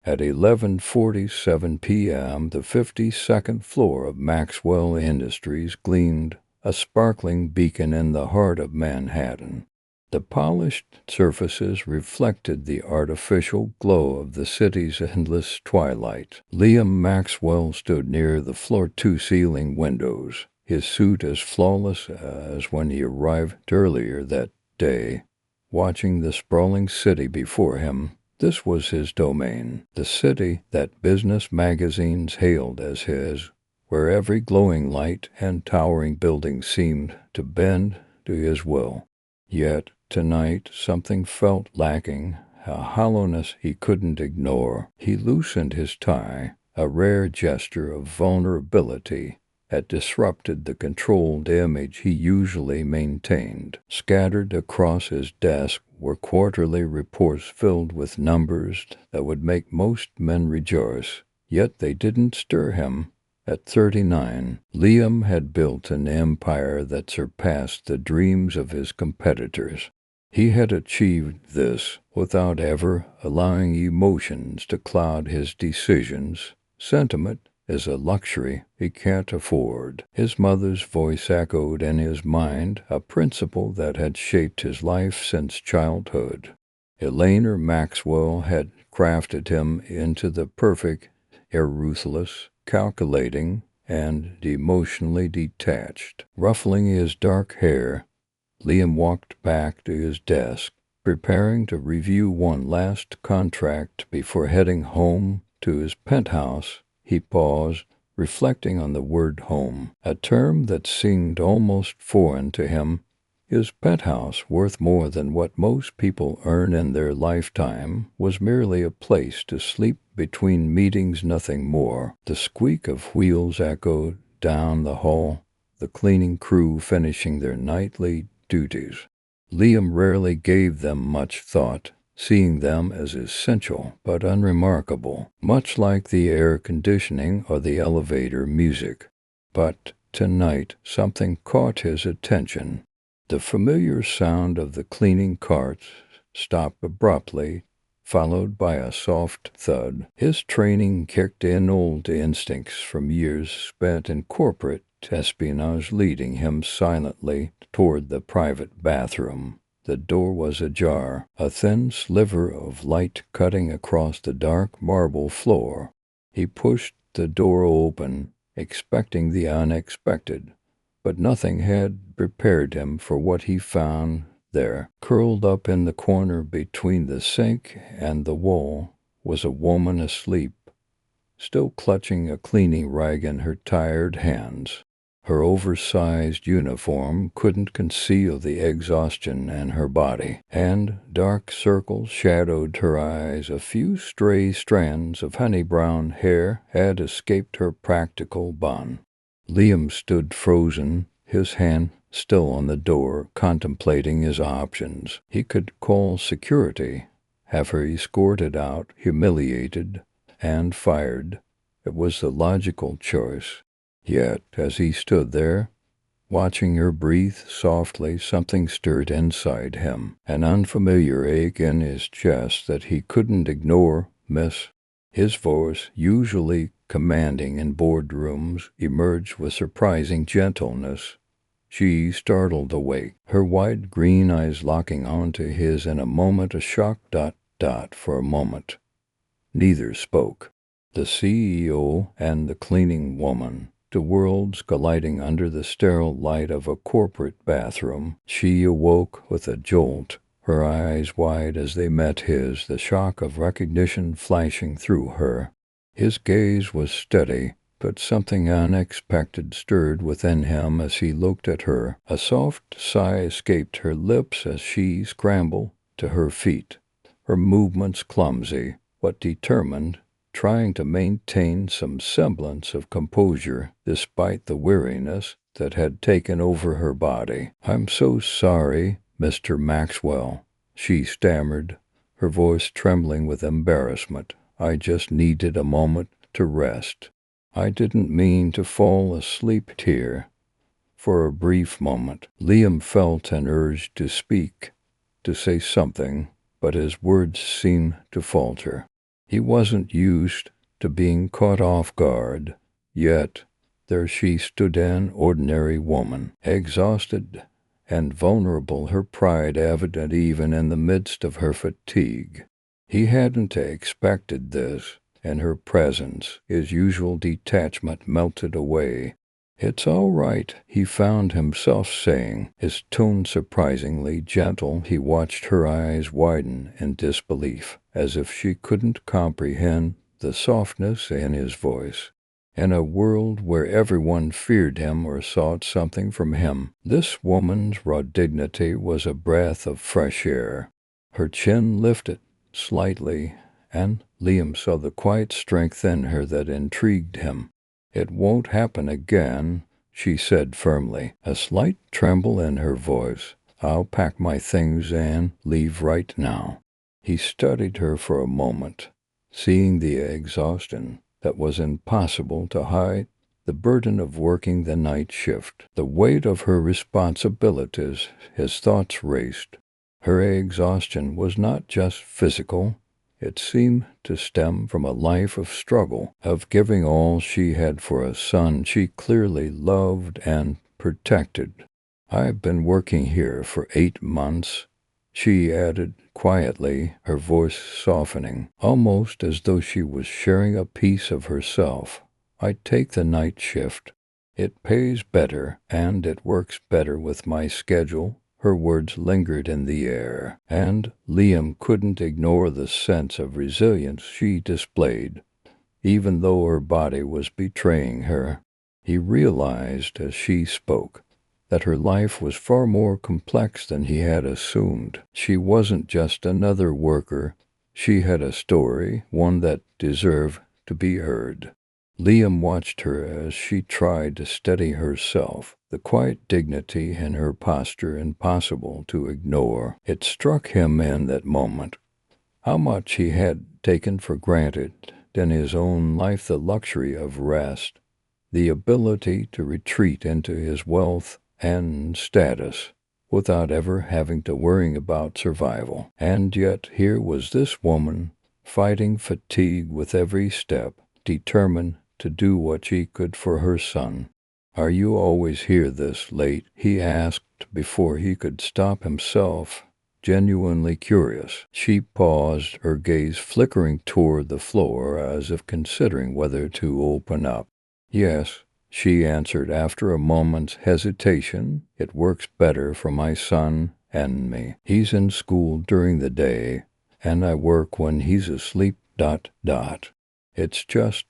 At 11:47 p.m., the 52nd floor of Maxwell Industries gleamed, a sparkling beacon in the heart of Manhattan. The polished surfaces reflected the artificial glow of the city's endless twilight. Liam Maxwell stood near the floor-to-ceiling windows, his suit as flawless as when he arrived earlier that day. Watching the sprawling city before him, this was his domain, the city that business magazines hailed as his, where every glowing light and towering building seemed to bend to his will. Yet, tonight, something felt lacking, a hollowness he couldn't ignore. He loosened his tie, a rare gesture of vulnerability that disrupted the controlled image he usually maintained. Scattered across his desk were quarterly reports filled with numbers that would make most men rejoice, yet they didn't stir him. At 39, Liam had built an empire that surpassed the dreams of his competitors. He had achieved this without ever allowing emotions to cloud his decisions. Sentiment is a luxury he can't afford. His mother's voice echoed in his mind, a principle that had shaped his life since childhood. Eleanor Maxwell had crafted him into the perfect, ruthless, calculating, and emotionally detached. Ruffling his dark hair, Liam walked back to his desk, preparing to review one last contract before heading home to his penthouse. He paused, reflecting on the word home, a term that seemed almost foreign to him. His penthouse, worth more than what most people earn in their lifetime, was merely a place to sleep between meetings, nothing more. The squeak of wheels echoed down the hall, the cleaning crew finishing their nightly duties. Liam rarely gave them much thought, seeing them as essential but unremarkable, much like the air conditioning or the elevator music. But tonight something caught his attention. The familiar sound of the cleaning carts stopped abruptly, followed by a soft thud. His training kicked in, old instincts from years spent in corporate espionage leading him silently toward the private bathroom. The door was ajar, a thin sliver of light cutting across the dark marble floor. He pushed the door open, expecting the unexpected, but nothing had prepared him for what he found there. Curled up in the corner between the sink and the wall was a woman asleep, still clutching a cleaning rag in her tired hands. Her oversized uniform couldn't conceal the exhaustion in her body, and dark circles shadowed her eyes. A few stray strands of honey-brown hair had escaped her practical bun. Liam stood frozen, his hand still on the door, contemplating his options. He could call security, have her escorted out, humiliated, and fired. It was the logical choice. Yet, as he stood there, watching her breathe softly, something stirred inside him, an unfamiliar ache in his chest that he couldn't ignore. "Miss." His voice, usually commanding in boardrooms, emerged with surprising gentleness. She startled awake, her wide green eyes locking onto his in a moment, a shock. For a moment, neither spoke. The CEO and the cleaning woman, the worlds colliding under the sterile light of a corporate bathroom. She awoke with a jolt, her eyes wide as they met his, the shock of recognition flashing through her. His gaze was steady, but something unexpected stirred within him as he looked at her. A soft sigh escaped her lips as she scrambled to her feet, her movements clumsy, but determined, trying to maintain some semblance of composure despite the weariness that had taken over her body. "I'm so sorry, Mr. Maxwell," she stammered, her voice trembling with embarrassment. "I just needed a moment to rest. I didn't mean to fall asleep here." For a brief moment, Liam felt an urge to speak, to say something, but his words seemed to falter. He wasn't used to being caught off guard, yet there she stood, an ordinary woman, exhausted and vulnerable, her pride evident even in the midst of her fatigue. He hadn't expected this. In her presence, his usual detachment melted away. "It's all right," he found himself saying, his tone surprisingly gentle. He watched her eyes widen in disbelief, as if she couldn't comprehend the softness in his voice. In a world where everyone feared him or sought something from him, this woman's raw dignity was a breath of fresh air. Her chin lifted slightly, and Liam saw the quiet strength in her that intrigued him. "It won't happen again," she said firmly, a slight tremble in her voice. "I'll pack my things and leave right now." He studied her for a moment, seeing the exhaustion that was impossible to hide, the burden of working the night shift, the weight of her responsibilities. His thoughts raced. Her exhaustion was not just physical. It seemed to stem from a life of struggle, of giving all she had for a son she clearly loved and protected. "I've been working here for 8 months," she added quietly, her voice softening, almost as though she was sharing a piece of herself. "I take the night shift. It pays better, and it works better with my schedule." Her words lingered in the air, and Liam couldn't ignore the sense of resilience she displayed, even though her body was betraying her. He realized as she spoke that her life was far more complex than he had assumed. She wasn't just another worker. She had a story, one that deserved to be heard. Liam watched her as she tried to steady herself, the quiet dignity in her posture impossible to ignore. It struck him in that moment how much he had taken for granted in his own life, the luxury of rest, the ability to retreat into his wealth and status without ever having to worry about survival. And yet here was this woman fighting fatigue with every step, determined to do what she could for her son. "Are you always here this late?" he asked before he could stop himself, genuinely curious. She paused, her gaze flickering toward the floor as if considering whether to open up. "Yes," she answered after a moment's hesitation. "It works better for my son and me. He's in school during the day, and I work when he's asleep. It's just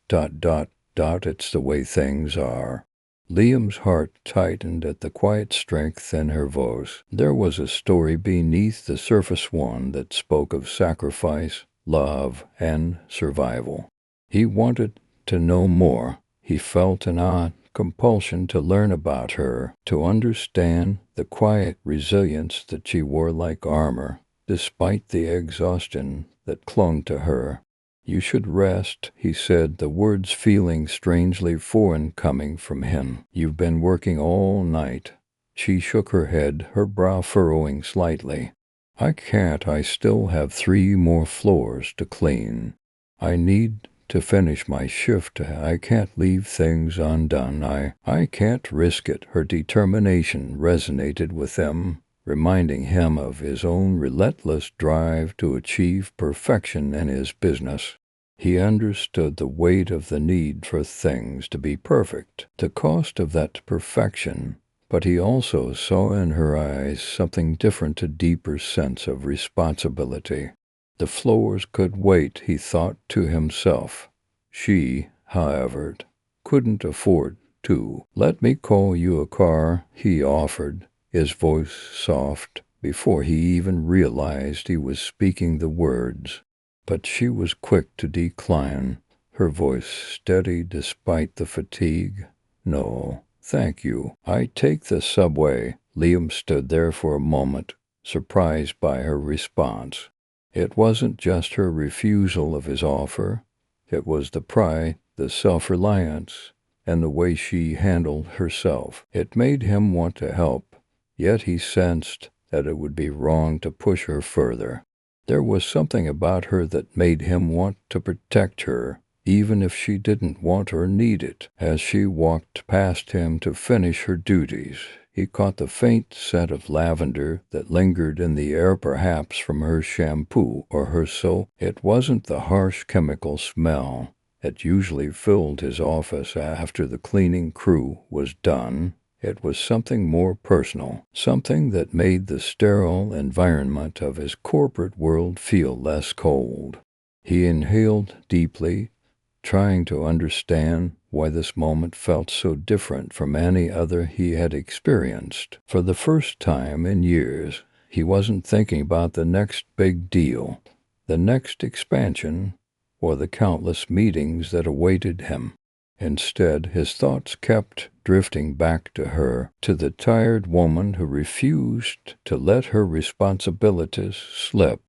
it's the way things are." Liam's heart tightened at the quiet strength in her voice. There was a story beneath the surface, one that spoke of sacrifice, love, and survival. He wanted to know more. He felt an odd compulsion to learn about her, to understand the quiet resilience that she wore like armor, despite the exhaustion that clung to her. "You should rest," he said, the words feeling strangely foreign coming from him. "You've been working all night." She shook her head, her brow furrowing slightly. "I can't. I still have 3 more floors to clean. I need to finish my shift. I can't leave things undone. I can't risk it." Her determination resonated with him, reminding him of his own relentless drive to achieve perfection in his business. He understood the weight of the need for things to be perfect, the cost of that perfection, but he also saw in her eyes something different, a deeper sense of responsibility. The floors could wait, he thought to himself. She, however, couldn't afford to. "Let me call you a car," he offered, his voice soft, before he even realized he was speaking the words. But she was quick to decline, her voice steady despite the fatigue. "No, thank you. I take the subway." Liam stood there for a moment, surprised by her response. It wasn't just her refusal of his offer. It was the pride, the self-reliance, and the way she handled herself. It made him want to help, yet he sensed that it would be wrong to push her further. There was something about her that made him want to protect her, even if she didn't want or need it. As she walked past him to finish her duties, he caught the faint scent of lavender that lingered in the air, perhaps from her shampoo or her soap. It wasn't the harsh chemical smell that usually filled his office after the cleaning crew was done. It was something more personal, something that made the sterile environment of his corporate world feel less cold. He inhaled deeply, trying to understand why this moment felt so different from any other he had experienced. For the first time in years, he wasn't thinking about the next big deal, the next expansion, or the countless meetings that awaited him. Instead, his thoughts kept drifting back to her, to the tired woman who refused to let her responsibilities slip.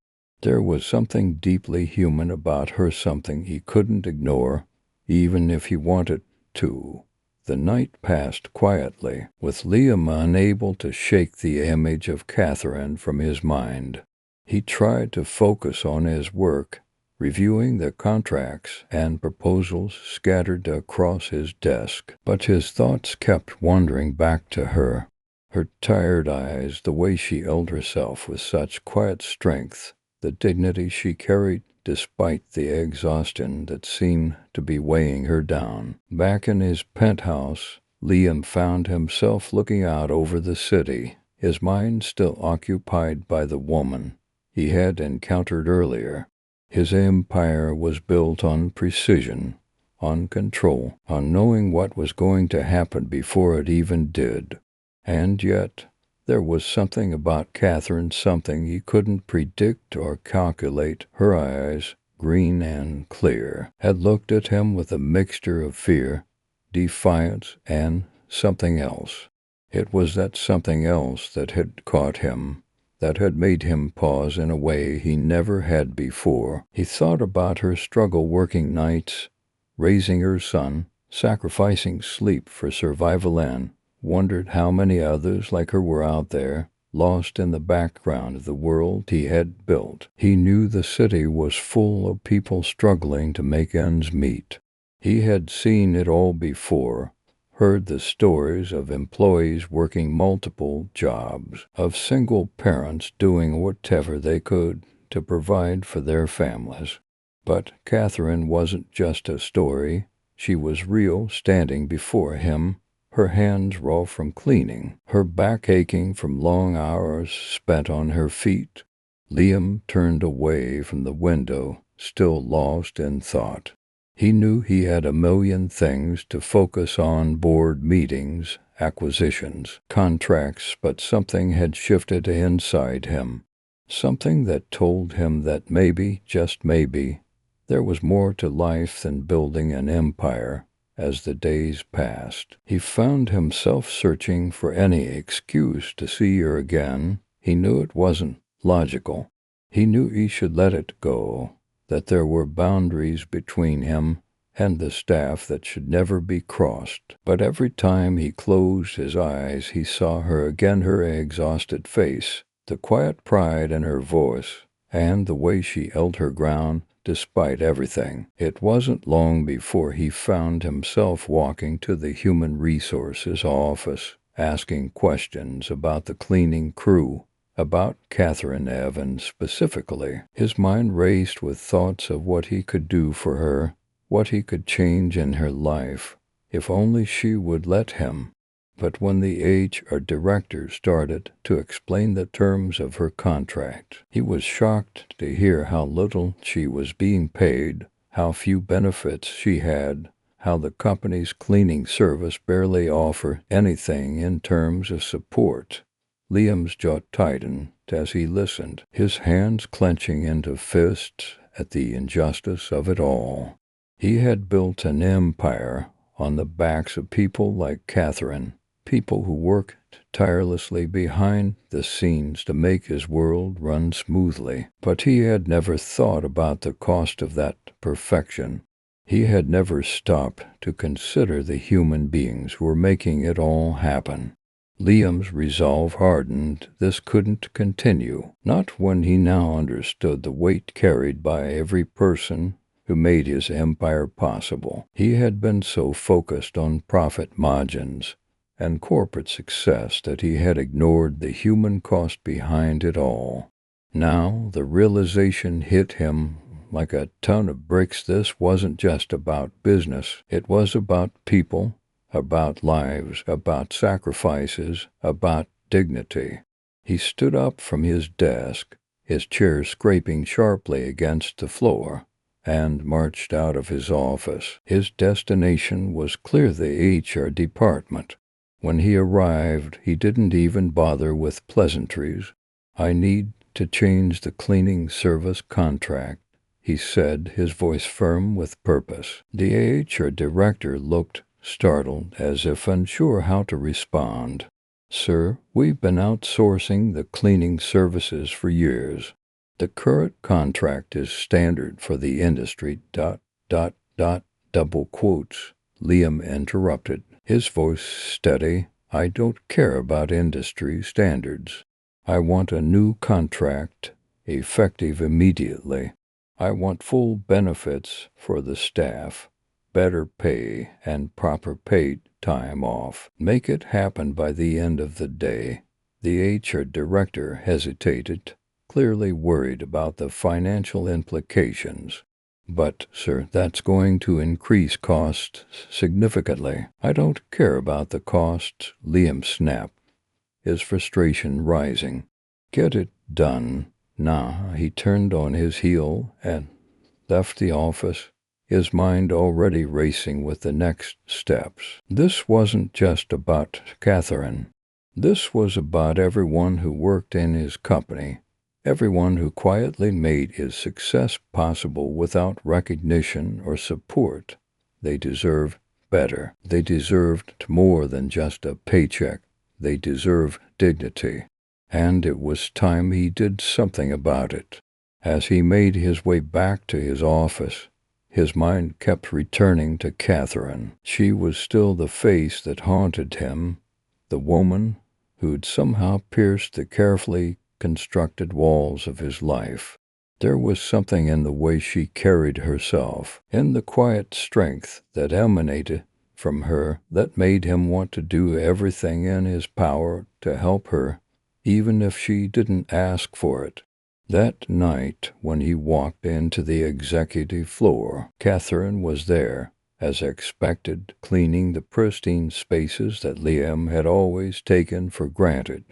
There was something deeply human about her, something he couldn't ignore, even if he wanted to. The night passed quietly, with Liam unable to shake the image of Catherine from his mind. He tried to focus on his work, reviewing the contracts and proposals scattered across his desk, but his thoughts kept wandering back to her. Her tired eyes, the way she held herself with such quiet strength, the dignity she carried despite the exhaustion that seemed to be weighing her down. Back in his penthouse, Liam found himself looking out over the city, his mind still occupied by the woman he had encountered earlier. His empire was built on precision, on control, on knowing what was going to happen before it even did. And yet, there was something about Catherine, something he couldn't predict or calculate. Her eyes, green and clear, had looked at him with a mixture of fear, defiance, and something else. It was that something else that had caught him, that had made him pause in a way he never had before. He thought about her struggle, working nights, raising her son, sacrificing sleep for survival, and wondered how many others like her were out there, lost in the background of the world he had built. He knew the city was full of people struggling to make ends meet. He had seen it all before, heard the stories of employees working multiple jobs, of single parents doing whatever they could to provide for their families. But Catherine wasn't just a story. She was real, standing before him, her hands raw from cleaning, her back aching from long hours spent on her feet. Liam turned away from the window, still lost in thought. He knew he had a million things to focus on: board meetings, acquisitions, contracts, but something had shifted inside him. Something that told him that maybe, just maybe, there was more to life than building an empire. As the days passed, he found himself searching for any excuse to see her again. He knew it wasn't logical. He knew he should let it go, that there were boundaries between him and the staff that should never be crossed. But every time he closed his eyes, he saw her again, her exhausted face, the quiet pride in her voice, and the way she held her ground despite everything. It wasn't long before he found himself walking to the human resources office, asking questions about the cleaning crew, about Catherine Evans specifically. His mind raced with thoughts of what he could do for her, what he could change in her life, if only she would let him. But when the HR director started to explain the terms of her contract, he was shocked to hear how little she was being paid, how few benefits she had, how the company's cleaning service barely offered anything in terms of support. Liam's jaw tightened as he listened, his hands clenching into fists at the injustice of it all. He had built an empire on the backs of people like Catherine, people who worked tirelessly behind the scenes to make his world run smoothly. But he had never thought about the cost of that perfection. He had never stopped to consider the human beings who were making it all happen. Liam's resolve hardened. This couldn't continue, not when he now understood the weight carried by every person who made his empire possible. He had been so focused on profit margins and corporate success that he had ignored the human cost behind it all. Now the realization hit him like a ton of bricks. This wasn't just about business. It was about people, about lives, about sacrifices, about dignity. He stood up from his desk, his chair scraping sharply against the floor, and marched out of his office. His destination was clear: the HR department. When he arrived, he didn't even bother with pleasantries. "I need to change the cleaning service contract," he said, his voice firm with purpose. The HR director looked startled, as if unsure how to respond. "Sir, we've been outsourcing the cleaning services for years. The current contract is standard for the industry, ... double quotes. Liam interrupted, his voice steady. "I don't care about industry standards. I want a new contract, effective immediately. I want full benefits for the staff, better pay, and proper paid time off. Make it happen by the end of the day." The HR director hesitated, clearly worried about the financial implications. "But, sir, that's going to increase costs significantly." "I don't care about the costs," Liam snapped, his frustration rising. "Get it done." Nah, he turned on his heel and left the office, his mind already racing with the next steps. This wasn't just about Catherine. This was about everyone who worked in his company, everyone who quietly made his success possible without recognition or support. They deserved better. They deserved more than just a paycheck. They deserved dignity. And it was time he did something about it. As he made his way back to his office, his mind kept returning to Catherine. She was still the face that haunted him, the woman who'd somehow pierced the carefully constructed walls of his life. There was something in the way she carried herself, in the quiet strength that emanated from her, that made him want to do everything in his power to help her, even if she didn't ask for it. That night, when he walked into the executive floor, Catherine was there, as expected, cleaning the pristine spaces that Liam had always taken for granted.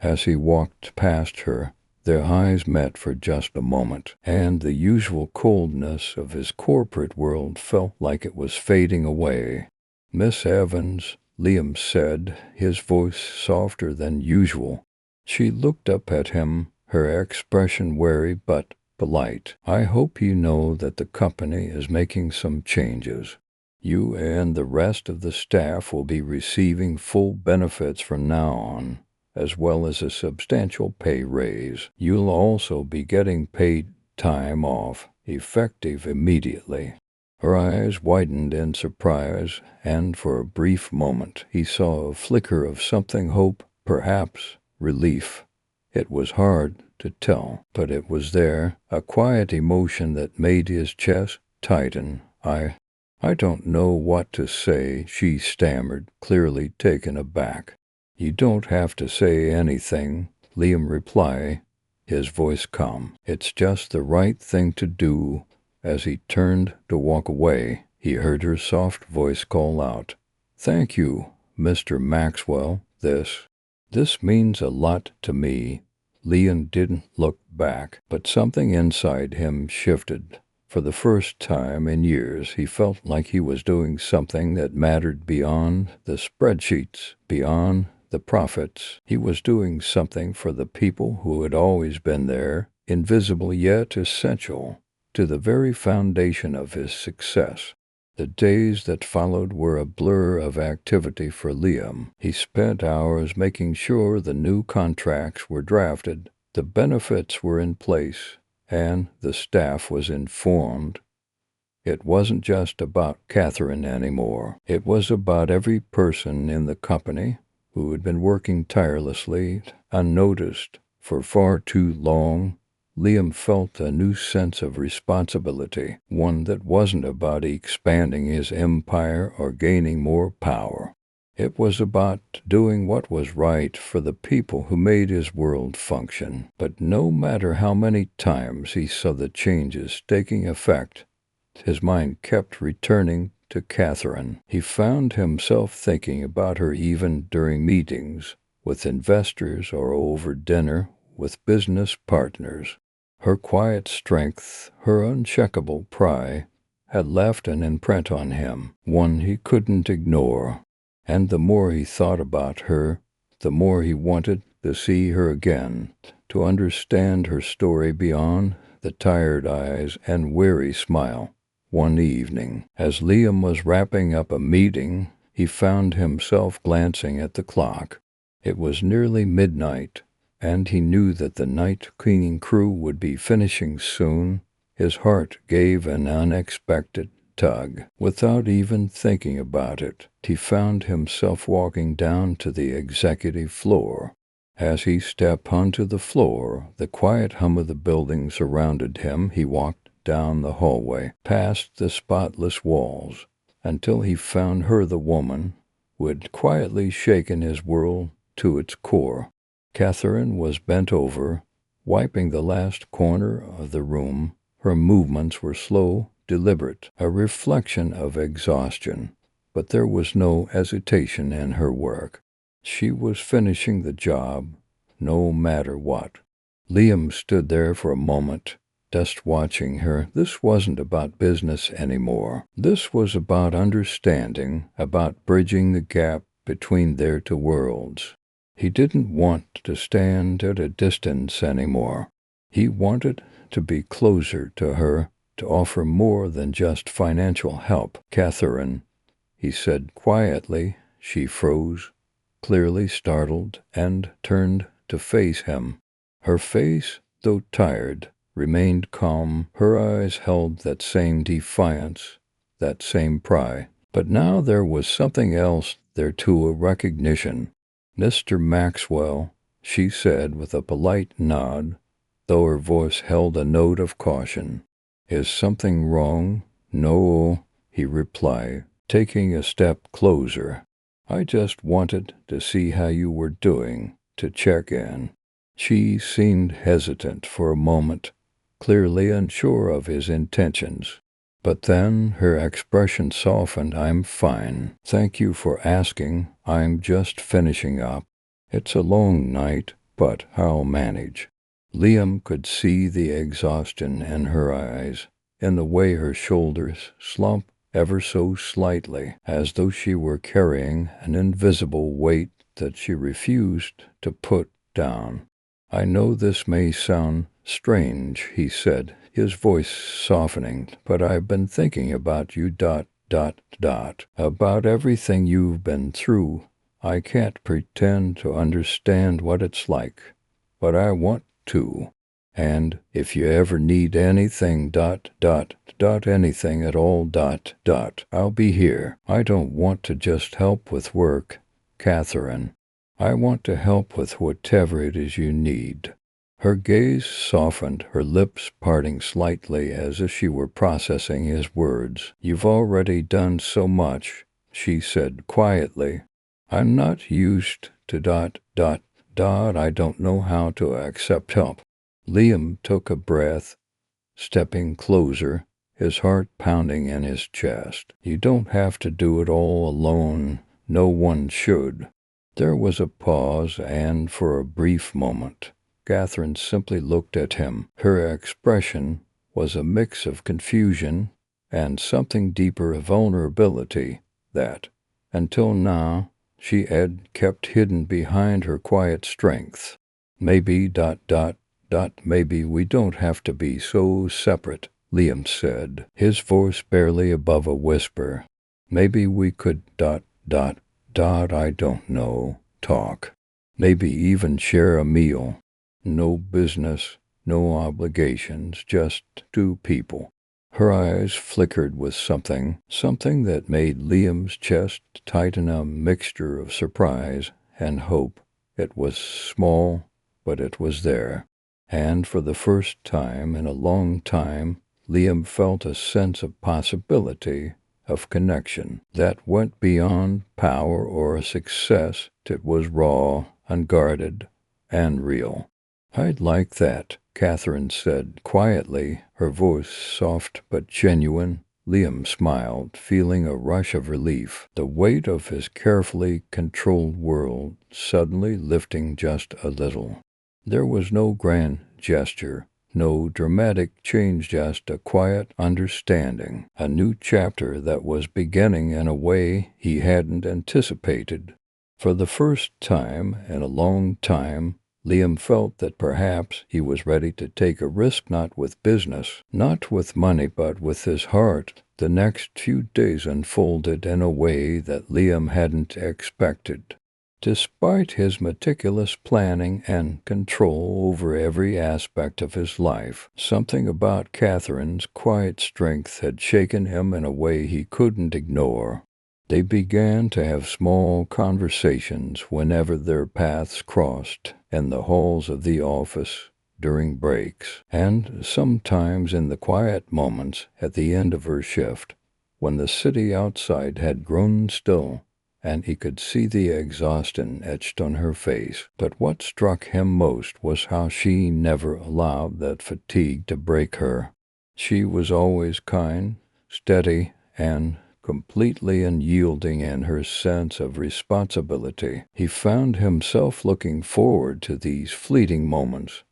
As he walked past her, their eyes met for just a moment, and the usual coldness of his corporate world felt like it was fading away. "Miss Evans," Liam said, his voice softer than usual. She looked up at him, her expression wary but polite. "I hope you know that the company is making some changes. You and the rest of the staff will be receiving full benefits from now on, as well as a substantial pay raise. You'll also be getting paid time off, effective immediately." Her eyes widened in surprise, and for a brief moment he saw a flicker of something: hope, perhaps relief. It was hard to tell, but it was there, a quiet emotion that made his chest tighten. I don't know what to say," she stammered, clearly taken aback. "You don't have to say anything," Liam replied, his voice calm. "It's just the right thing to do." As he turned to walk away, he heard her soft voice call out, "Thank you, Mr. Maxwell. This means a lot to me." Liam didn't look back, but something inside him shifted. For the first time in years, he felt like he was doing something that mattered beyond the spreadsheets, beyond the profits. He was doing something for the people who had always been there, invisible yet essential to the very foundation of his success. The days that followed were a blur of activity for Liam. He spent hours making sure the new contracts were drafted, the benefits were in place, and the staff was informed. It wasn't just about Catherine anymore. It was about every person in the company who had been working tirelessly, unnoticed, for far too long, Liam felt a new sense of responsibility, one that wasn't about expanding his empire or gaining more power. It was about doing what was right for the people who made his world function. But no matter how many times he saw the changes taking effect, his mind kept returning to Catherine. He found himself thinking about her even during meetings with investors or over dinner with business partners. Her quiet strength, her uncheckable pride, had left an imprint on him, one he couldn't ignore. And the more he thought about her, the more he wanted to see her again, to understand her story beyond the tired eyes and weary smile. One evening, as Liam was wrapping up a meeting, he found himself glancing at the clock. It was nearly midnight, and he knew that the night cleaning crew would be finishing soon. His heart gave an unexpected tug. Without even thinking about it, he found himself walking down to the executive floor. As he stepped onto the floor, the quiet hum of the building surrounded him. He walked down the hallway, past the spotless walls, until he found her, the woman who had quietly shaken his world to its core. Catherine was bent over, wiping the last corner of the room. Her movements were slow, deliberate, a reflection of exhaustion, but there was no hesitation in her work. She was finishing the job, no matter what. Liam stood there for a moment, just watching her. This wasn't about business anymore. This was about understanding, about bridging the gap between their two worlds. He didn't want to stand at a distance anymore. He wanted to be closer to her, to offer more than just financial help. "Catherine," he said quietly. She froze, clearly startled, and turned to face him. Her face, though tired, remained calm. Her eyes held that same defiance, that same pride. But now there was something else there too, a recognition. "Mr. Maxwell," she said with a polite nod, though her voice held a note of caution. "Is something wrong?" "No," he replied, taking a step closer. "I just wanted to see how you were doing, to check in." She seemed hesitant for a moment, clearly unsure of his intentions. But then her expression softened. "I'm fine. Thank you for asking. I'm just finishing up. It's a long night, but I'll manage." Liam could see the exhaustion in her eyes, in the way her shoulders slumped ever so slightly, as though she were carrying an invisible weight that she refused to put down. "I know this may sound strange," he said, his voice softening, "but I've been thinking about you, about everything you've been through. I can't pretend to understand what it's like, but I want to. And if you ever need anything, anything at all, I'll be here. I don't want to just help with work, Catherine. I want to help with whatever it is you need." Her gaze softened, her lips parting slightly as if she were processing his words. "You've already done so much," she said quietly. "I'm not used to I don't know how to accept help." Liam took a breath, stepping closer, his heart pounding in his chest. "You don't have to do it all alone. No one should." There was a pause, and for a brief moment, Catherine simply looked at him. Her expression was a mix of confusion and something deeper, of vulnerability that, until now, she had kept hidden behind her quiet strength. "Maybe, maybe we don't have to be so separate," Liam said, his voice barely above a whisper. "Maybe we could, I don't know, talk. Maybe even share a meal. No business, no obligations, just two people." Her eyes flickered with something that made Liam's chest tighten, a mixture of surprise and hope. It was small, but it was there. And for the first time in a long time, Liam felt a sense of possibility, of connection, that went beyond power or success. It was raw, unguarded, and real. "I'd like that," Catherine said quietly, her voice soft but genuine. Liam smiled, feeling a rush of relief, the weight of his carefully controlled world suddenly lifting just a little. There was no grand gesture, no dramatic change, just a quiet understanding, a new chapter that was beginning in a way he hadn't anticipated. For the first time in a long time, Liam felt that perhaps he was ready to take a risk, not with business, not with money, but with his heart. The next few days unfolded in a way that Liam hadn't expected. Despite his meticulous planning and control over every aspect of his life, something about Catherine's quiet strength had shaken him in a way he couldn't ignore. They began to have small conversations whenever their paths crossed, in the halls of the office, during breaks, and sometimes in the quiet moments at the end of her shift, when the city outside had grown still and he could see the exhaustion etched on her face. But what struck him most was how she never allowed that fatigue to break her. She was always kind, steady, and completely unyielding in her sense of responsibility. He found himself looking forward to these fleeting moments,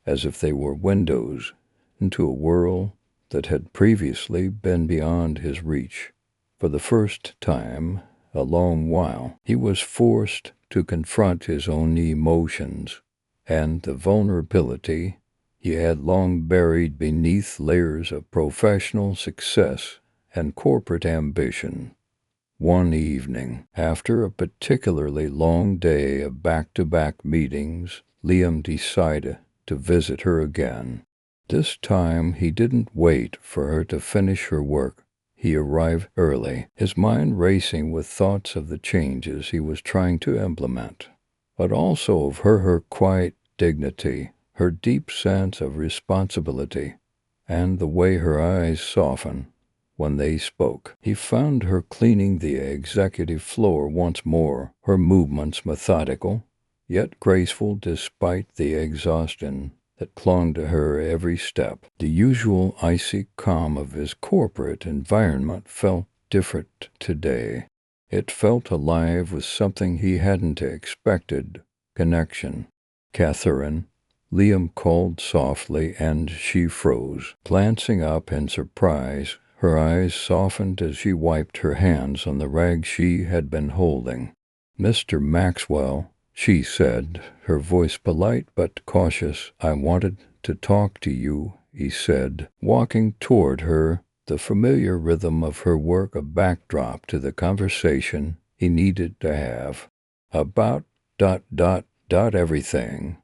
as if they were windows into a world that had previously been beyond his reach. For the first time a long while, he was forced to confront his own emotions and the vulnerability he had long buried beneath layers of professional success and corporate ambition. One evening, after a particularly long day of back-to-back meetings, Liam decided to visit her again. This time he didn't wait for her to finish her work. He arrived early, his mind racing with thoughts of the changes he was trying to implement, but also of her quiet dignity, her deep sense of responsibility, and the way her eyes softened when they spoke. He found her cleaning the executive floor once more, her movements methodical, yet graceful despite the exhaustion that clung to her every step. The usual icy calm of his corporate environment felt different today. It felt alive with something he hadn't expected: connection. "Catherine," Liam called softly, and she froze, glancing up in surprise. Her eyes softened as she wiped her hands on the rag she had been holding. "Mr. Maxwell," she said, her voice polite but cautious. "I wanted to talk to you," he said, walking toward her, the familiar rhythm of her work a backdrop to the conversation he needed to have. "About ... everything.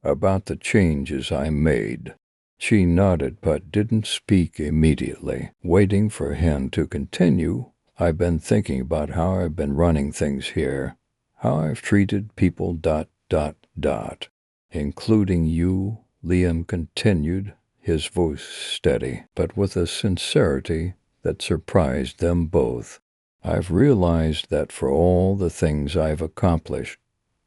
About the changes I made." She nodded but didn't speak immediately, waiting for him to continue. "I've been thinking about how I've been running things here, how I've treated people ... including you," Liam continued, his voice steady, but with a sincerity that surprised them both. "I've realized that for all the things I've accomplished,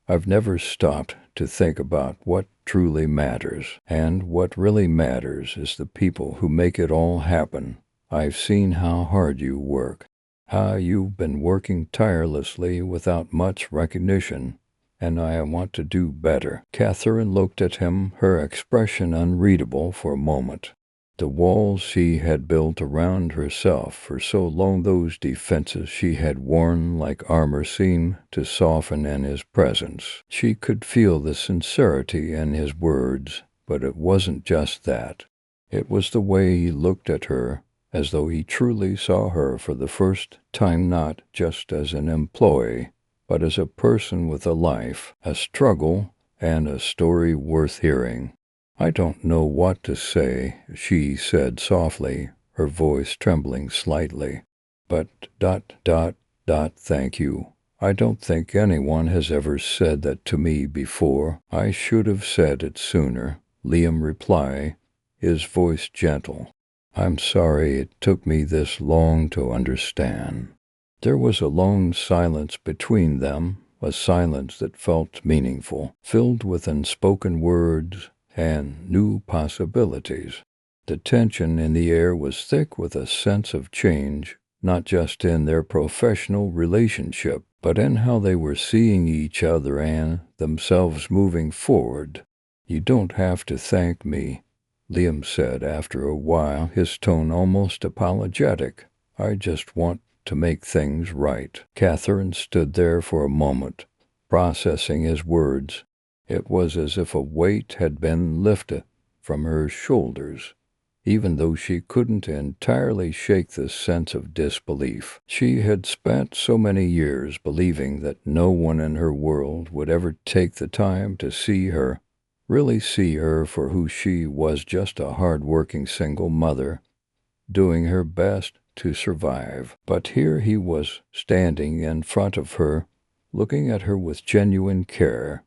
I've never stopped to think about what truly matters. And what really matters is the people who make it all happen. I've seen how hard you work, how you've been working tirelessly without much recognition, and I want to do better." Catherine looked at him, her expression unreadable for a moment. The walls she had built around herself for so long, those defenses she had worn like armor, seemed to soften in his presence. She could feel the sincerity in his words, but it wasn't just that. It was the way he looked at her, as though he truly saw her for the first time, not just as an employee, but as a person with a life, a struggle, and a story worth hearing. "I don't know what to say," she said softly, her voice trembling slightly. "But ... thank you. I don't think anyone has ever said that to me before. I should have said it sooner, Liam replied, his voice gentle. I'm sorry it took me this long to understand. There was a long silence between them, a silence that felt meaningful, filled with unspoken words and new possibilities. The tension in the air was thick with a sense of change, not just in their professional relationship, but in how they were seeing each other and themselves moving forward. You don't have to thank me, Liam said after a while, his tone almost apologetic. I just want to make things right. Catherine stood there for a moment, processing his words. It was as if a weight had been lifted from her shoulders. Even though she couldn't entirely shake this sense of disbelief. She had spent so many years believing that no one in her world would ever take the time to see her, really see her for who she was, just a hard-working single mother, doing her best to survive. But here he was standing in front of her, looking at her with genuine care,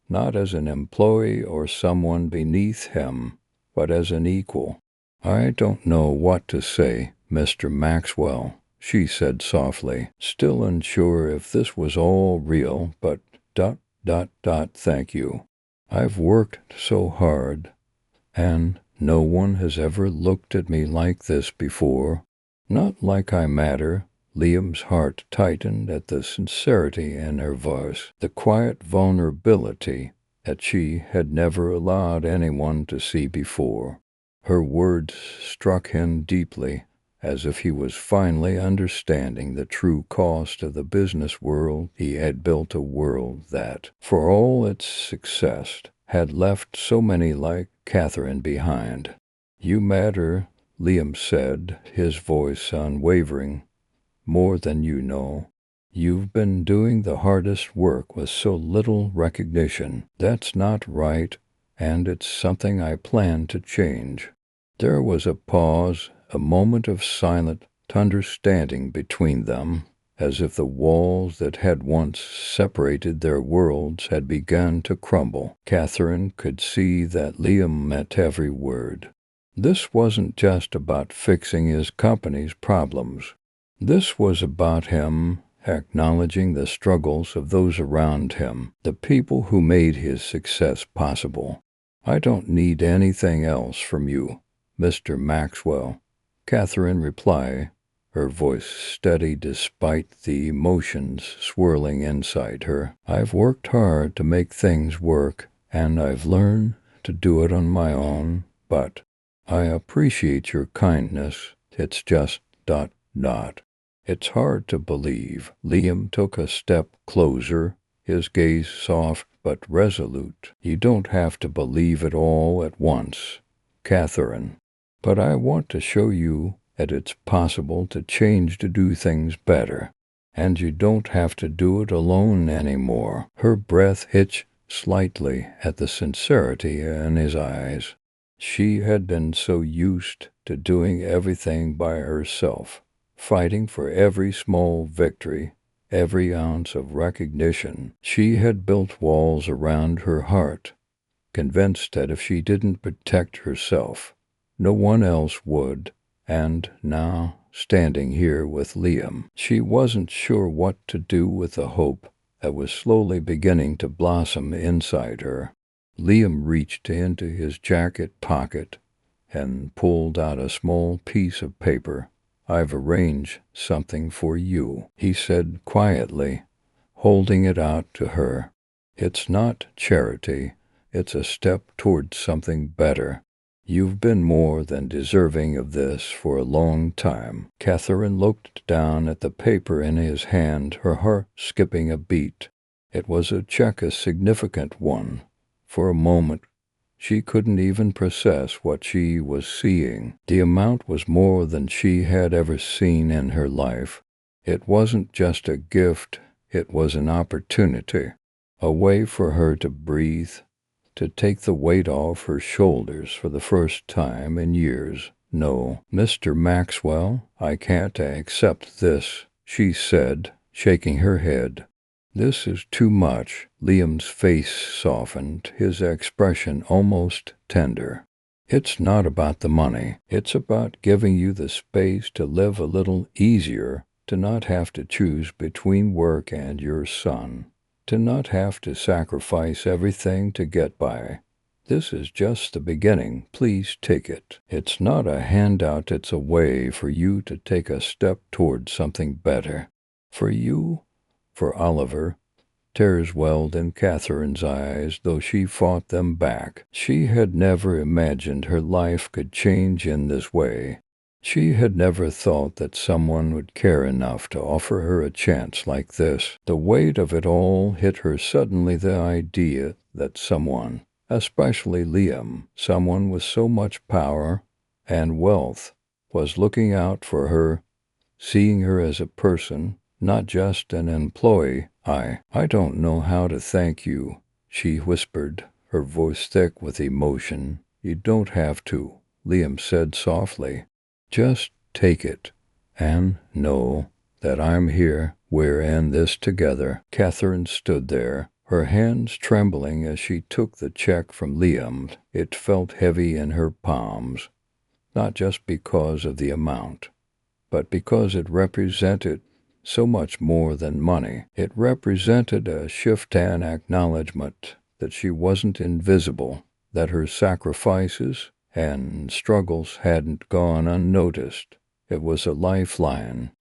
not as an employee or someone beneath him, but as an equal. I don't know what to say, Mr. Maxwell, she said softly, still unsure if this was all real, but ... thank you. I've worked so hard, and no one has ever looked at me like this before. Not like I matter. Liam's heart tightened at the sincerity in her voice, the quiet vulnerability that she had never allowed anyone to see before. Her words struck him deeply, as if he was finally understanding the true cost of the business world he had built, a world that, for all its success, had left so many like Catherine behind. You matter, Liam said, his voice unwavering, more than you know. You've been doing the hardest work with so little recognition. That's not right, and it's something I plan to change. There was a pause, a moment of silent understanding between them, as if the walls that had once separated their worlds had begun to crumble. Catherine could see that Liam meant every word. This wasn't just about fixing his company's problems. This was about him acknowledging the struggles of those around him, the people who made his success possible. I don't need anything else from you, Mr. Maxwell, Catherine replied, her voice steady despite the emotions swirling inside her. I've worked hard to make things work, and I've learned to do it on my own, but I appreciate your kindness. It's just ... It's hard to believe. Liam took a step closer, his gaze soft but resolute. You don't have to believe it all at once, Catherine. But I want to show you that it's possible to change, to do things better. And you don't have to do it alone anymore. Her breath hitched slightly at the sincerity in his eyes. She had been so used to doing everything by herself, fighting for every small victory, every ounce of recognition. She had built walls around her heart, convinced that if she didn't protect herself, no one else would. And now, standing here with Liam, she wasn't sure what to do with the hope that was slowly beginning to blossom inside her. Liam reached into his jacket pocket and pulled out a small piece of paper. I've arranged something for you, he said quietly, holding it out to her. It's not charity, it's a step toward something better. You've been more than deserving of this for a long time. Catherine looked down at the paper in his hand, her heart skipping a beat. It was a check, a significant one. For a moment, she couldn't even process what she was seeing. The amount was more than she had ever seen in her life. It wasn't just a gift, it was an opportunity, a way for her to breathe, to take the weight off her shoulders for the first time in years. No, Mr. Maxwell, I can't accept this, she said, shaking her head. This is too much. Liam's face softened, his expression almost tender. It's not about the money. It's about giving you the space to live a little easier, to not have to choose between work and your son, to not have to sacrifice everything to get by. This is just the beginning. Please take it. It's not a handout. It's a way for you to take a step toward something better. For you, for Oliver. Tears welled in Catherine's eyes, though she fought them back. She had never imagined her life could change in this way. She had never thought that someone would care enough to offer her a chance like this. The weight of it all hit her suddenly, the idea that someone, especially Liam, someone with so much power and wealth, was looking out for her, seeing her as a person, not just an employee. I don't know how to thank you, she whispered, her voice thick with emotion. You don't have to, Liam said softly. Just take it, and know that I'm here. We're in this together. Catherine stood there, her hands trembling as she took the check from Liam. It felt heavy in her palms, not just because of the amount, but because it represented so much more than money. It represented a shift and acknowledgement that she wasn't invisible, that her sacrifices and struggles hadn't gone unnoticed. It was a lifeline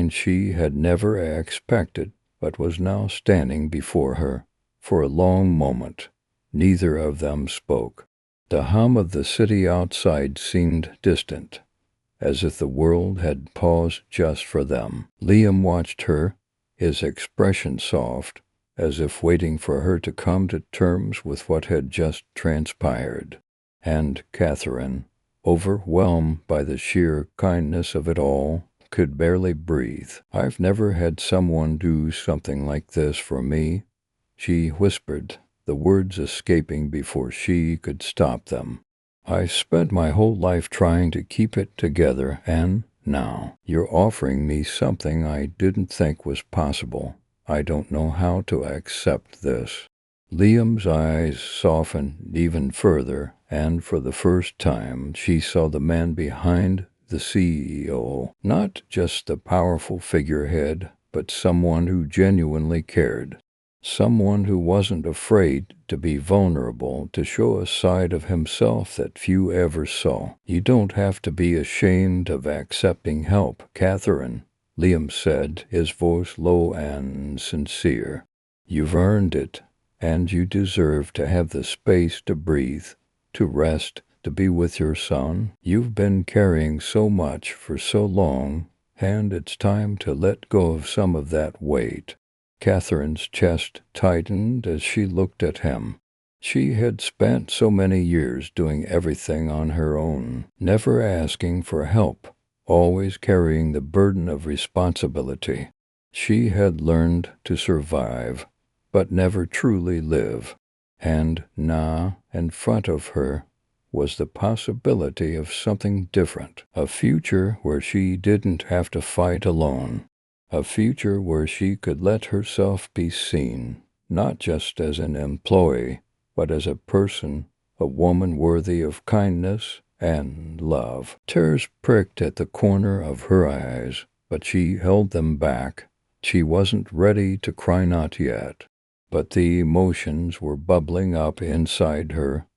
she had never expected, but was now standing before her. For a long moment, neither of them spoke. The hum of the city outside seemed distant, as if the world had paused just for them. Liam watched her, his expression soft, as if waiting for her to come to terms with what had just transpired. And Catherine, overwhelmed by the sheer kindness of it all, could barely breathe. I've never had someone do something like this for me, she whispered, the words escaping before she could stop them. I spent my whole life trying to keep it together, and now you're offering me something I didn't think was possible. I don't know how to accept this. Liam's eyes softened even further, and for the first time she saw the man behind the CEO, not just the powerful figurehead, but someone who genuinely cared. Someone who wasn't afraid to be vulnerable, to show a side of himself that few ever saw. You don't have to be ashamed of accepting help, Catherine, Liam said, his voice low and sincere. You've earned it, and you deserve to have the space to breathe, to rest, to be with your son. You've been carrying so much for so long, and it's time to let go of some of that weight. Catherine's chest tightened as she looked at him. She had spent so many years doing everything on her own, never asking for help, always carrying the burden of responsibility. She had learned to survive, but never truly live. And now, in front of her, was the possibility of something different, a future where she didn't have to fight alone. A future where she could let herself be seen, not just as an employee, but as a person, a woman worthy of kindness and love. Tears pricked at the corner of her eyes, but she held them back. She wasn't ready to cry, not yet. But the emotions were bubbling up inside her,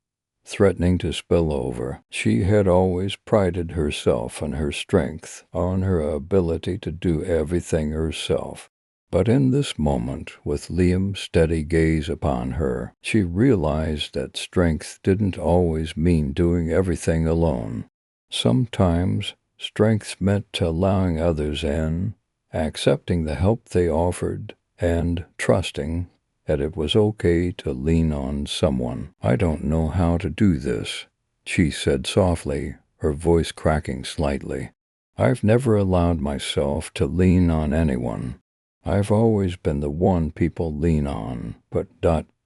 threatening to spill over. She had always prided herself on her strength, on her ability to do everything herself. But in this moment, with Liam's steady gaze upon her, she realized that strength didn't always mean doing everything alone. Sometimes strength meant allowing others in, accepting the help they offered, and trusting that it was okay to lean on someone. I don't know how to do this, she said softly, her voice cracking slightly. I've never allowed myself to lean on anyone. I've always been the one people lean on, but ...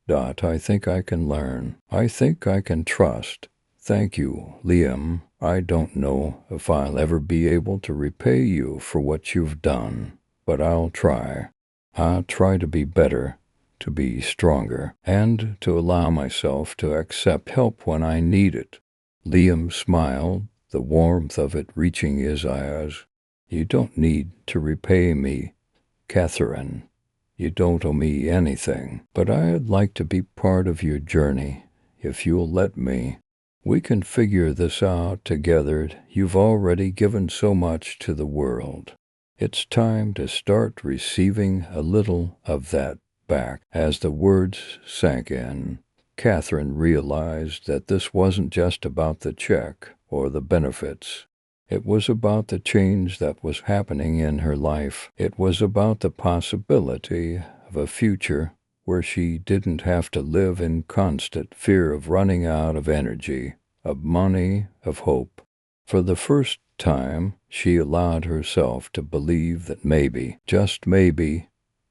I think I can learn. I think I can trust. Thank you, Liam. I don't know if I'll ever be able to repay you for what you've done, but I'll try. I try to be better, to be stronger, and to allow myself to accept help when I need it." Liam smiled, the warmth of it reaching his eyes. "You don't need to repay me, Catherine. You don't owe me anything, but I'd like to be part of your journey, if you'll let me. We can figure this out together. You've already given so much to the world. It's time to start receiving a little of that back." As the words sank in, Catherine realized that this wasn't just about the check or the benefits. It was about the change that was happening in her life. It was about the possibility of a future where she didn't have to live in constant fear of running out of energy, of money, of hope. For the first time, she allowed herself to believe that maybe, just maybe,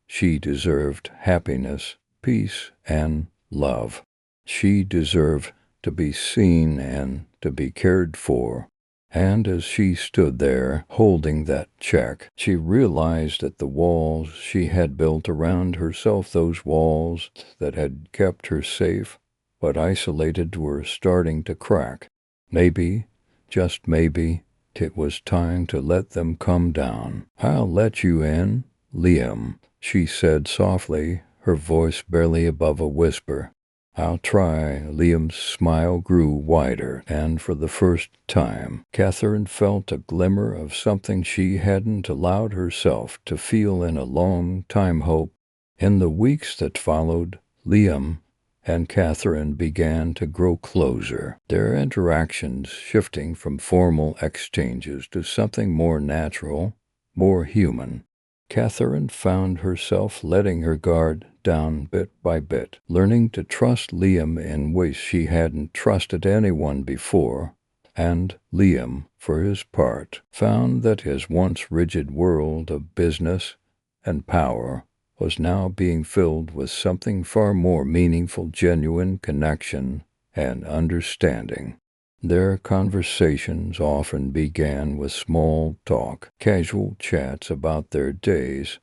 she deserved happiness, peace, and love. She deserved to be seen and to be cared for. And as she stood there, holding that check, she realized that the walls she had built around herself, those walls that had kept her safe but isolated, were starting to crack. Maybe, just maybe, it was time to let them come down. "I'll let you in, Liam," she said softly, her voice barely above a whisper. "I'll try." Liam's smile grew wider, and for the first time, Catherine felt a glimmer of something she hadn't allowed herself to feel in a long time: hope. In the weeks that followed, Liam and Catherine began to grow closer, their interactions shifting from formal exchanges to something more natural, more human. Catherine found herself letting her guard down bit by bit, learning to trust Liam in ways she hadn't trusted anyone before, and Liam, for his part, found that his once rigid world of business and power was now being filled with something far more meaningful: genuine connection and understanding. Their conversations often began with small talk, casual chats about their days,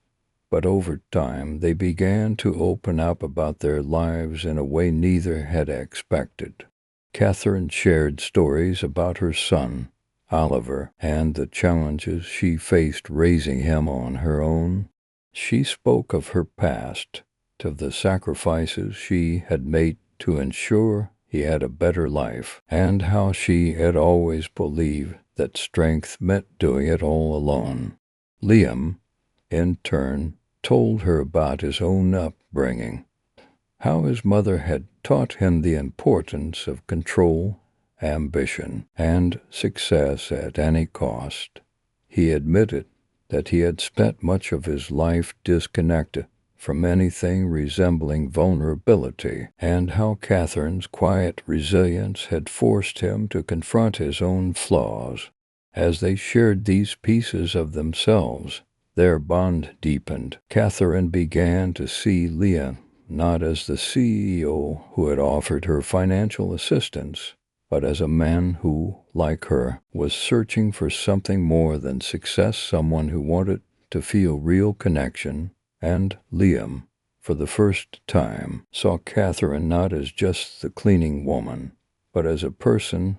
but over time they began to open up about their lives in a way neither had expected. Catherine shared stories about her son, Oliver, and the challenges she faced raising him on her own. She spoke of her past, of the sacrifices she had made to ensure he had a better life, and how she had always believed that strength meant doing it all alone. Liam, in turn, told her about his own upbringing, how his mother had taught him the importance of control, ambition, and success at any cost. He admitted that he had spent much of his life disconnected from anything resembling vulnerability, and how Catherine's quiet resilience had forced him to confront his own flaws. As they shared these pieces of themselves, their bond deepened. Catherine began to see Liam not as the CEO who had offered her financial assistance, but as a man who, like her, was searching for something more than success, someone who wanted to feel real connection. And Liam, for the first time, saw Catherine not as just the cleaning woman, but as a person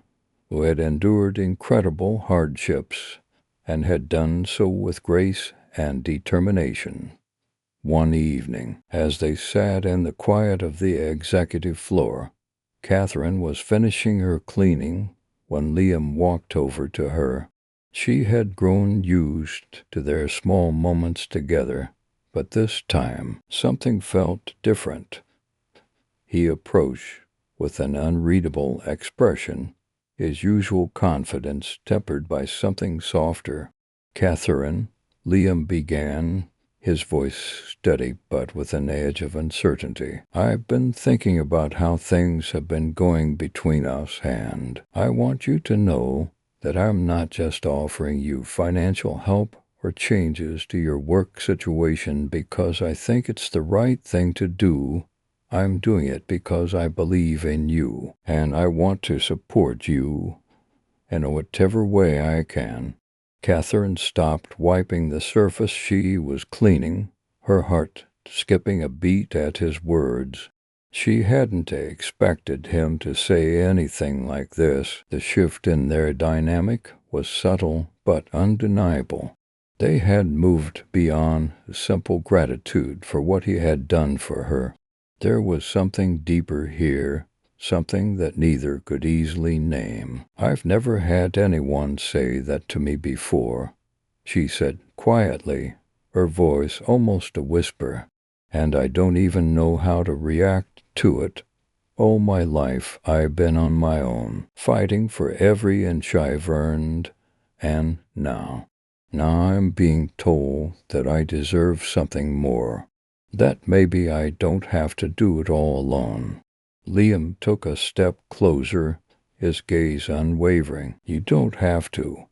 who had endured incredible hardships and had done so with grace and determination. One evening, as they sat in the quiet of the executive floor, Catherine was finishing her cleaning when Liam walked over to her. She had grown used to their small moments together, but this time something felt different. He approached with an unreadable expression, his usual confidence tempered by something softer. "Catherine," Liam began, his voice steady but with an edge of uncertainty, "I've been thinking about how things have been going between us, and I want you to know that I'm not just offering you financial help or changes to your work situation because I think it's the right thing to do. I'm doing it because I believe in you, and I want to support you in whatever way I can." Catherine stopped wiping the surface she was cleaning, her heart skipping a beat at his words. She hadn't expected him to say anything like this. The shift in their dynamic was subtle but undeniable. They had moved beyond simple gratitude for what he had done for her. There was something deeper here, something that neither could easily name. "I've never had anyone say that to me before," she said quietly, her voice almost a whisper, "and I don't even know how to react to it. All my life I've been on my own, fighting for every inch I've earned, and now I'm being told that I deserve something more, that maybe I don't have to do it all alone." Liam took a step closer, his gaze unwavering. "You don't have to,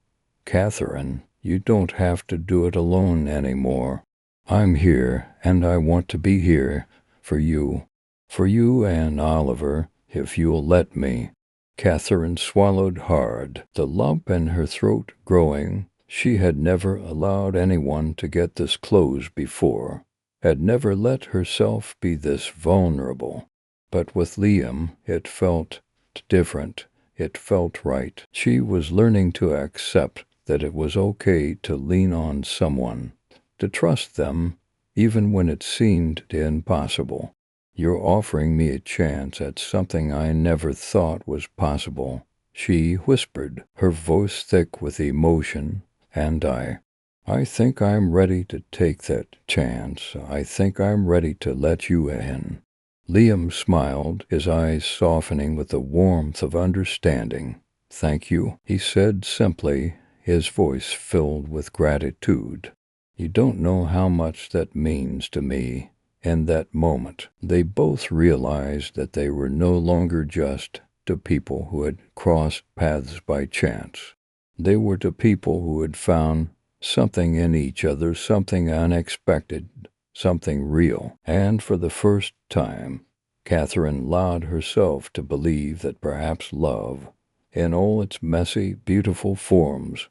Catherine. You don't have to do it alone anymore. I'm here, and I want to be here for you. For you and Oliver, if you'll let me." Catherine swallowed hard, the lump in her throat growing. She had never allowed anyone to get this close before, had never let herself be this vulnerable. But with Liam, it felt different. It felt right. She was learning to accept that it was okay to lean on someone, to trust them, even when it seemed impossible. "You're offering me a chance at something I never thought was possible," she whispered, her voice thick with emotion, "and I think I'm ready to take that chance. I think I'm ready to let you in." Liam smiled, his eyes softening with the warmth of understanding. "Thank you," he said simply, his voice filled with gratitude. "You don't know how much that means to me." In that moment, they both realized that they were no longer just to people who had crossed paths by chance. They were to people who had found something in each other, something unexpected, something real. And for the first time, Catherine allowed herself to believe that perhaps love, in all its messy, beautiful forms,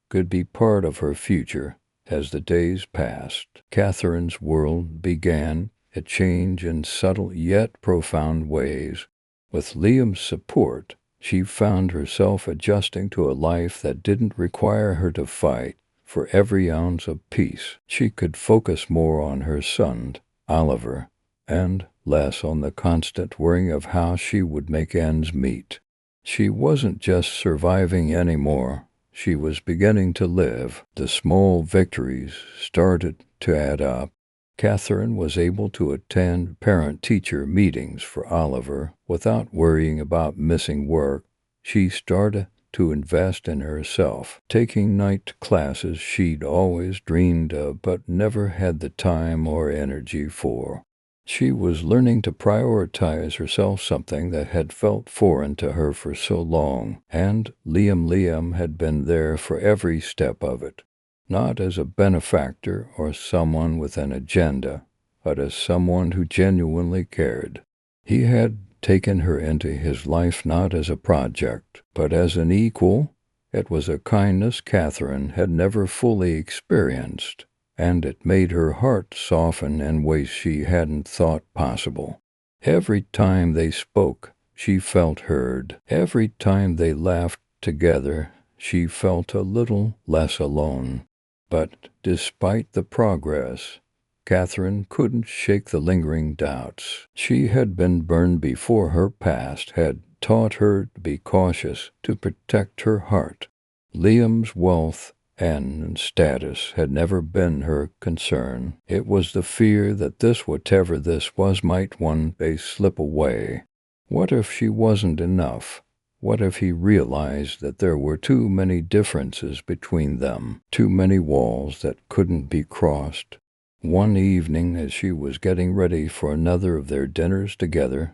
could be part of her future. As the days passed, Catherine's world began a change in subtle yet profound ways. With Liam's support, she found herself adjusting to a life that didn't require her to fight for every ounce of peace. She could focus more on her son, Oliver, and less on the constant worrying of how she would make ends meet. She wasn't just surviving anymore. She was beginning to live. The small victories started to add up. Catherine was able to attend parent-teacher meetings for Oliver without worrying about missing work. She started to invest in herself, taking night classes she'd always dreamed of but never had the time or energy for. She was learning to prioritize herself, something that had felt foreign to her for so long, and Liam had been there for every step of it, not as a benefactor or someone with an agenda, but as someone who genuinely cared. He had taken her into his life not as a project, but as an equal. It was a kindness Catherine had never fully experienced, and it made her heart soften in ways she hadn't thought possible. Every time they spoke, she felt heard. Every time they laughed together, she felt a little less alone. But despite the progress, Catherine couldn't shake the lingering doubts. She had been burned before. Her past had taught her to be cautious, to protect her heart. Liam's wealth and status had never been her concern. It was the fear that this, whatever this was, might one day slip away. What if she wasn't enough? What if he realized that there were too many differences between them, too many walls that couldn't be crossed? One evening, as she was getting ready for another of their dinners together,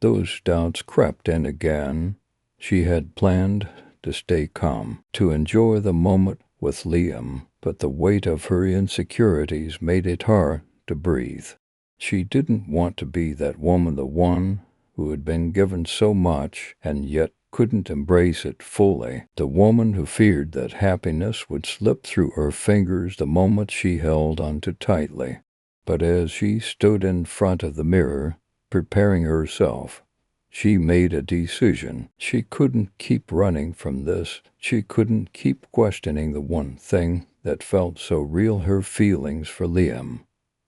those doubts crept in again. She had planned to stay calm, to enjoy the moment with Liam, but the weight of her insecurities made it hard to breathe. She didn't want to be that woman, the one who had been given so much and yet couldn't embrace it fully, the woman who feared that happiness would slip through her fingers the moment she held on too tightly. But as she stood in front of the mirror, preparing herself, she made a decision. She couldn't keep running from this. She couldn't keep questioning the one thing that felt so real, her feelings for Liam.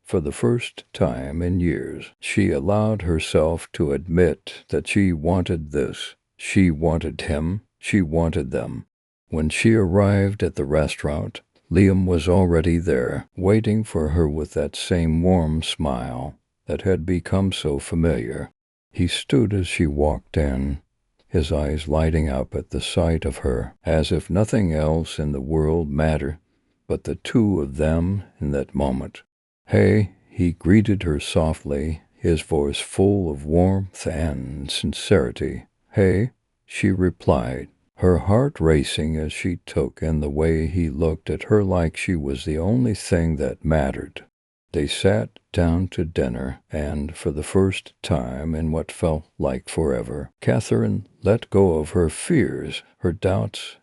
For the first time in years, she allowed herself to admit that she wanted this. She wanted him. She wanted them. When she arrived at the restaurant, Liam was already there, waiting for her with that same warm smile that had become so familiar. He stood as she walked in, his eyes lighting up at the sight of her, as if nothing else in the world mattered but the two of them in that moment. "Hey," he greeted her softly, his voice full of warmth and sincerity. "Hey," she replied, her heart racing as she took in the way he looked at her like she was the only thing that mattered. They sat down to dinner, and for the first time in what felt like forever, Catherine let go of her fears, her doubts,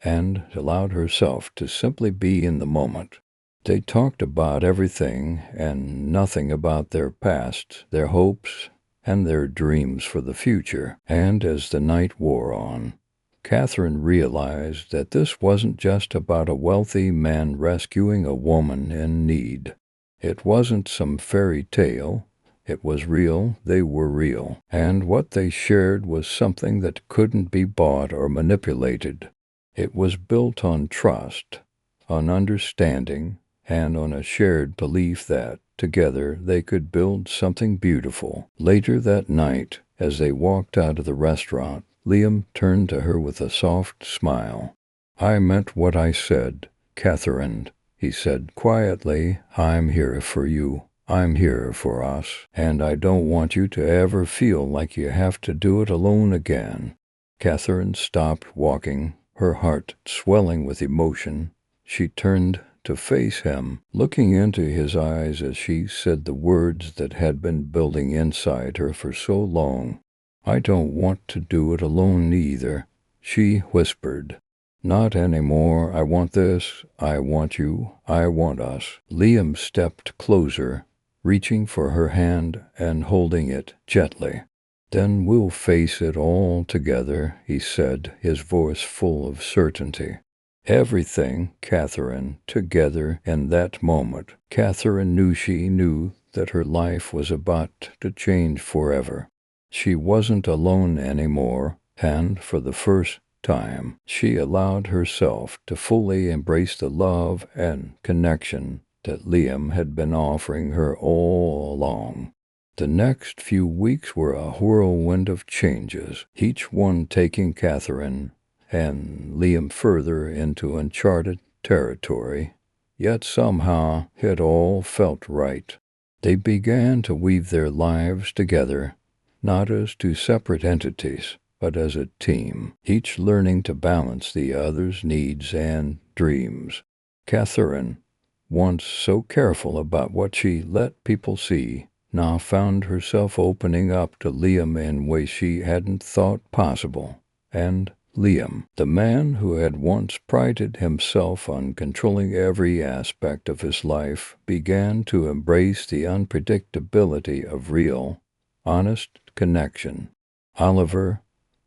and allowed herself to simply be in the moment. They talked about everything and nothing about their past, their hopes, and their dreams for the future. And as the night wore on, Catherine realized that this wasn't just about a wealthy man rescuing a woman in need. It wasn't some fairy tale. It was real. They were real. And what they shared was something that couldn't be bought or manipulated. It was built on trust, on understanding, and on a shared belief that, together, they could build something beautiful. Later that night, as they walked out of the restaurant, Liam turned to her with a soft smile. "I meant what I said, Catherine," he said quietly. "I'm here for you. I'm here for us. And I don't want you to ever feel like you have to do it alone again." Catherine stopped walking, her heart swelling with emotion. She turned to face him, looking into his eyes as she said the words that had been building inside her for so long. "I don't want to do it alone either," she whispered. "Not anymore. I want this. I want you. I want us." Liam stepped closer, reaching for her hand and holding it gently. "Then we'll face it all together," he said, his voice full of certainty. Everything, Catherine, together in that moment. Catherine knew she knew that her life was about to change forever. She wasn't alone anymore, and for the first time, she allowed herself to fully embrace the love and connection that Liam had been offering her all along. The next few weeks were a whirlwind of changes, each one taking Catherine and Liam further into uncharted territory. Yet somehow it all felt right. They began to weave their lives together, not as two separate entities, but as a team, each learning to balance the other's needs and dreams. Catherine, once so careful about what she let people see, now found herself opening up to Liam in ways she hadn't thought possible. And Liam, the man who had once prided himself on controlling every aspect of his life, began to embrace the unpredictability of real, honest connection. Oliver,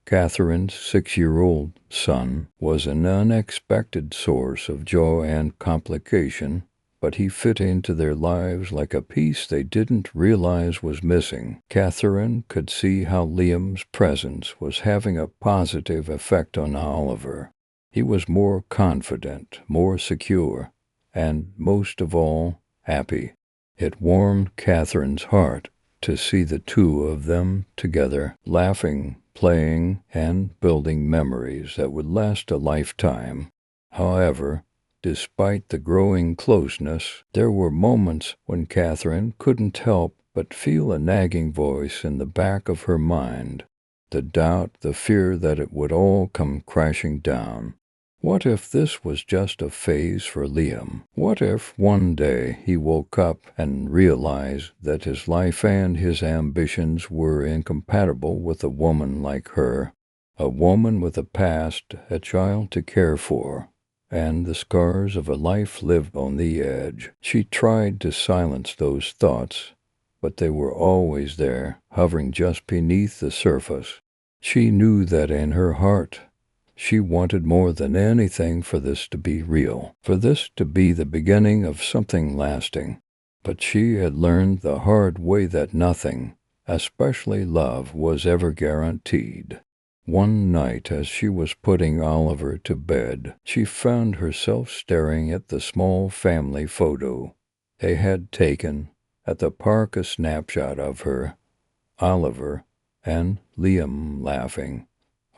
Catherine's 6-year-old son, was an unexpected source of joy and complication, but he fit into their lives like a piece they didn't realize was missing. Catherine could see how Liam's presence was having a positive effect on Oliver. He was more confident, more secure, and most of all, happy. It warmed Catherine's heart to see the two of them together, laughing, playing, and building memories that would last a lifetime. However, despite the growing closeness, there were moments when Catherine couldn't help but feel a nagging voice in the back of her mind, the doubt, the fear that it would all come crashing down. What if this was just a phase for Liam? What if one day he woke up and realized that his life and his ambitions were incompatible with a woman like her, a woman with a past, a child to care for, and the scars of a life lived on the edge. She tried to silence those thoughts, but they were always there, hovering just beneath the surface. She knew that in her heart she wanted more than anything for this to be real, for this to be the beginning of something lasting. But she had learned the hard way that nothing, especially love, was ever guaranteed. One night, as she was putting Oliver to bed, she found herself staring at the small family photo they had taken at the park, a snapshot of her, Oliver, and Liam laughing,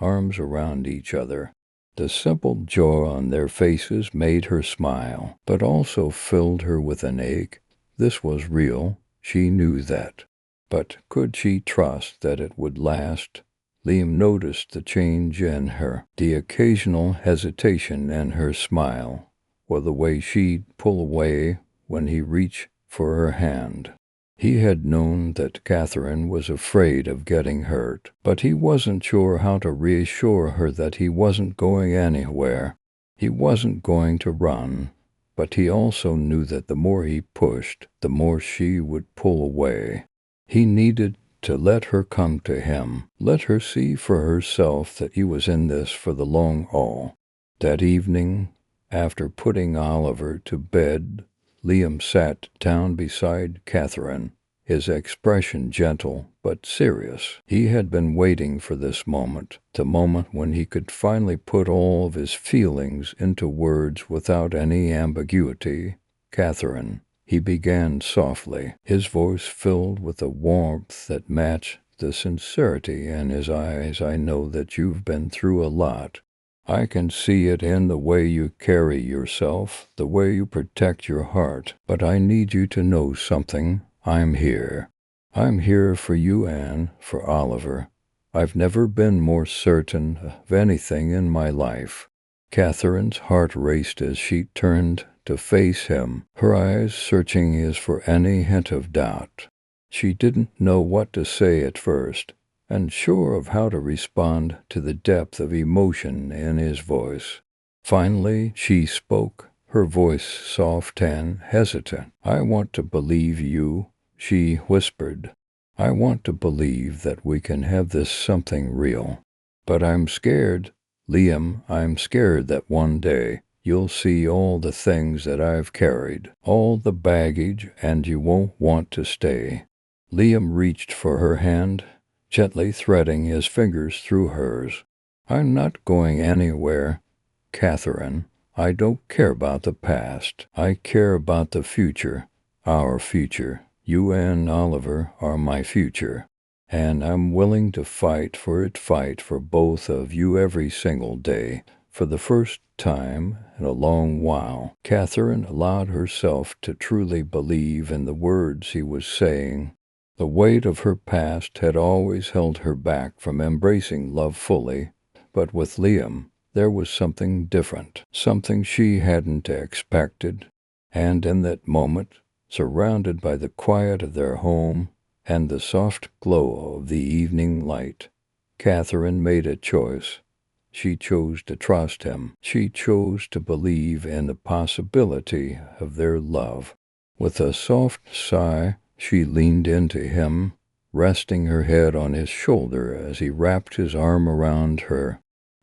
arms around each other. The simple joy on their faces made her smile, but also filled her with an ache. This was real, she knew that. But could she trust that it would last? Liam noticed the change in her, the occasional hesitation in her smile, or the way she'd pull away when he reached for her hand. He had known that Catherine was afraid of getting hurt, but he wasn't sure how to reassure her that he wasn't going anywhere. He wasn't going to run, but he also knew that the more he pushed, the more she would pull away. He needed to let her come to him, let her see for herself that he was in this for the long haul. That evening, after putting Oliver to bed, Liam sat down beside Catherine, his expression gentle but serious. He had been waiting for this moment, the moment when he could finally put all of his feelings into words without any ambiguity. "Catherine," he began softly, his voice filled with a warmth that matched the sincerity in his eyes. "I know that you've been through a lot. I can see it in the way you carry yourself, the way you protect your heart. But I need you to know something. I'm here. I'm here for you and for Oliver. I've never been more certain of anything in my life." Catherine's heart raced as she turned to face him, her eyes searching his for any hint of doubt. She didn't know what to say at first, unsure of how to respond to the depth of emotion in his voice. Finally, she spoke, her voice soft and hesitant. "I want to believe you," she whispered. "I want to believe that we can have this something real. But I'm scared, Liam, I'm scared that one day you'll see all the things that I've carried, all the baggage, and you won't want to stay." Liam reached for her hand, gently threading his fingers through hers. "I'm not going anywhere, Catherine. I don't care about the past. I care about the future, our future. You and Oliver are my future, and I'm willing to fight for both of you every single day." For the first time in a long while, Catherine allowed herself to truly believe in the words he was saying. The weight of her past had always held her back from embracing love fully, but with Liam there was something different, something she hadn't expected, and in that moment, surrounded by the quiet of their home and the soft glow of the evening light, Catherine made a choice. She chose to trust him. She chose to believe in the possibility of their love. With a soft sigh, she leaned into him, resting her head on his shoulder as he wrapped his arm around her.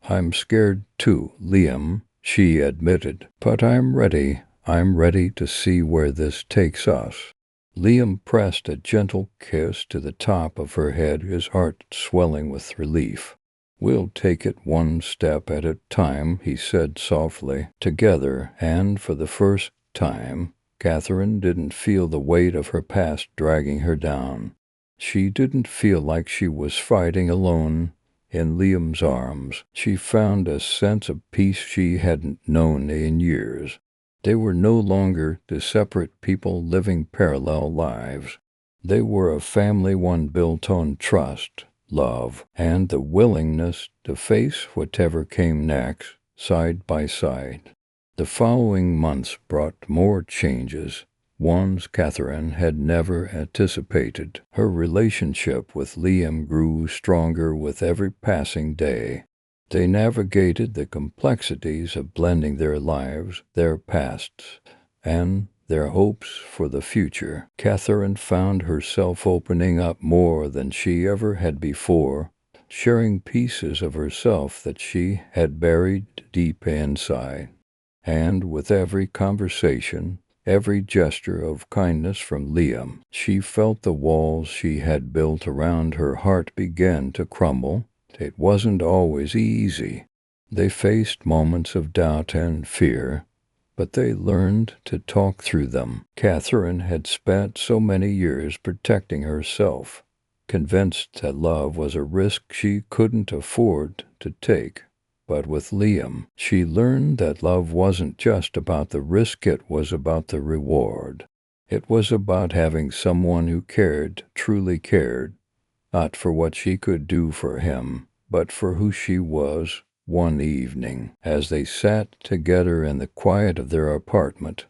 "I'm scared too, Liam," she admitted, "but I'm ready. I'm ready to see where this takes us." Liam pressed a gentle kiss to the top of her head, his heart swelling with relief. "We'll take it one step at a time," he said softly, "together," and for the first time, Catherine didn't feel the weight of her past dragging her down. She didn't feel like she was fighting alone. In Liam's arms, she found a sense of peace she hadn't known in years. They were no longer the separate people living parallel lives. They were a family, one built on trust, love, and the willingness to face whatever came next, side by side. The following months brought more changes, ones Catherine had never anticipated. Her relationship with Liam grew stronger with every passing day. They navigated the complexities of blending their lives, their pasts, and their hopes for the future. Catherine found herself opening up more than she ever had before, sharing pieces of herself that she had buried deep inside. And with every conversation, every gesture of kindness from Liam, she felt the walls she had built around her heart begin to crumble. It wasn't always easy. They faced moments of doubt and fear, but they learned to talk through them. Catherine had spent so many years protecting herself, convinced that love was a risk she couldn't afford to take. But with Liam, she learned that love wasn't just about the risk, it was about the reward. It was about having someone who cared, truly cared, not for what she could do for him, but for who she was. One evening, as they sat together in the quiet of their apartment,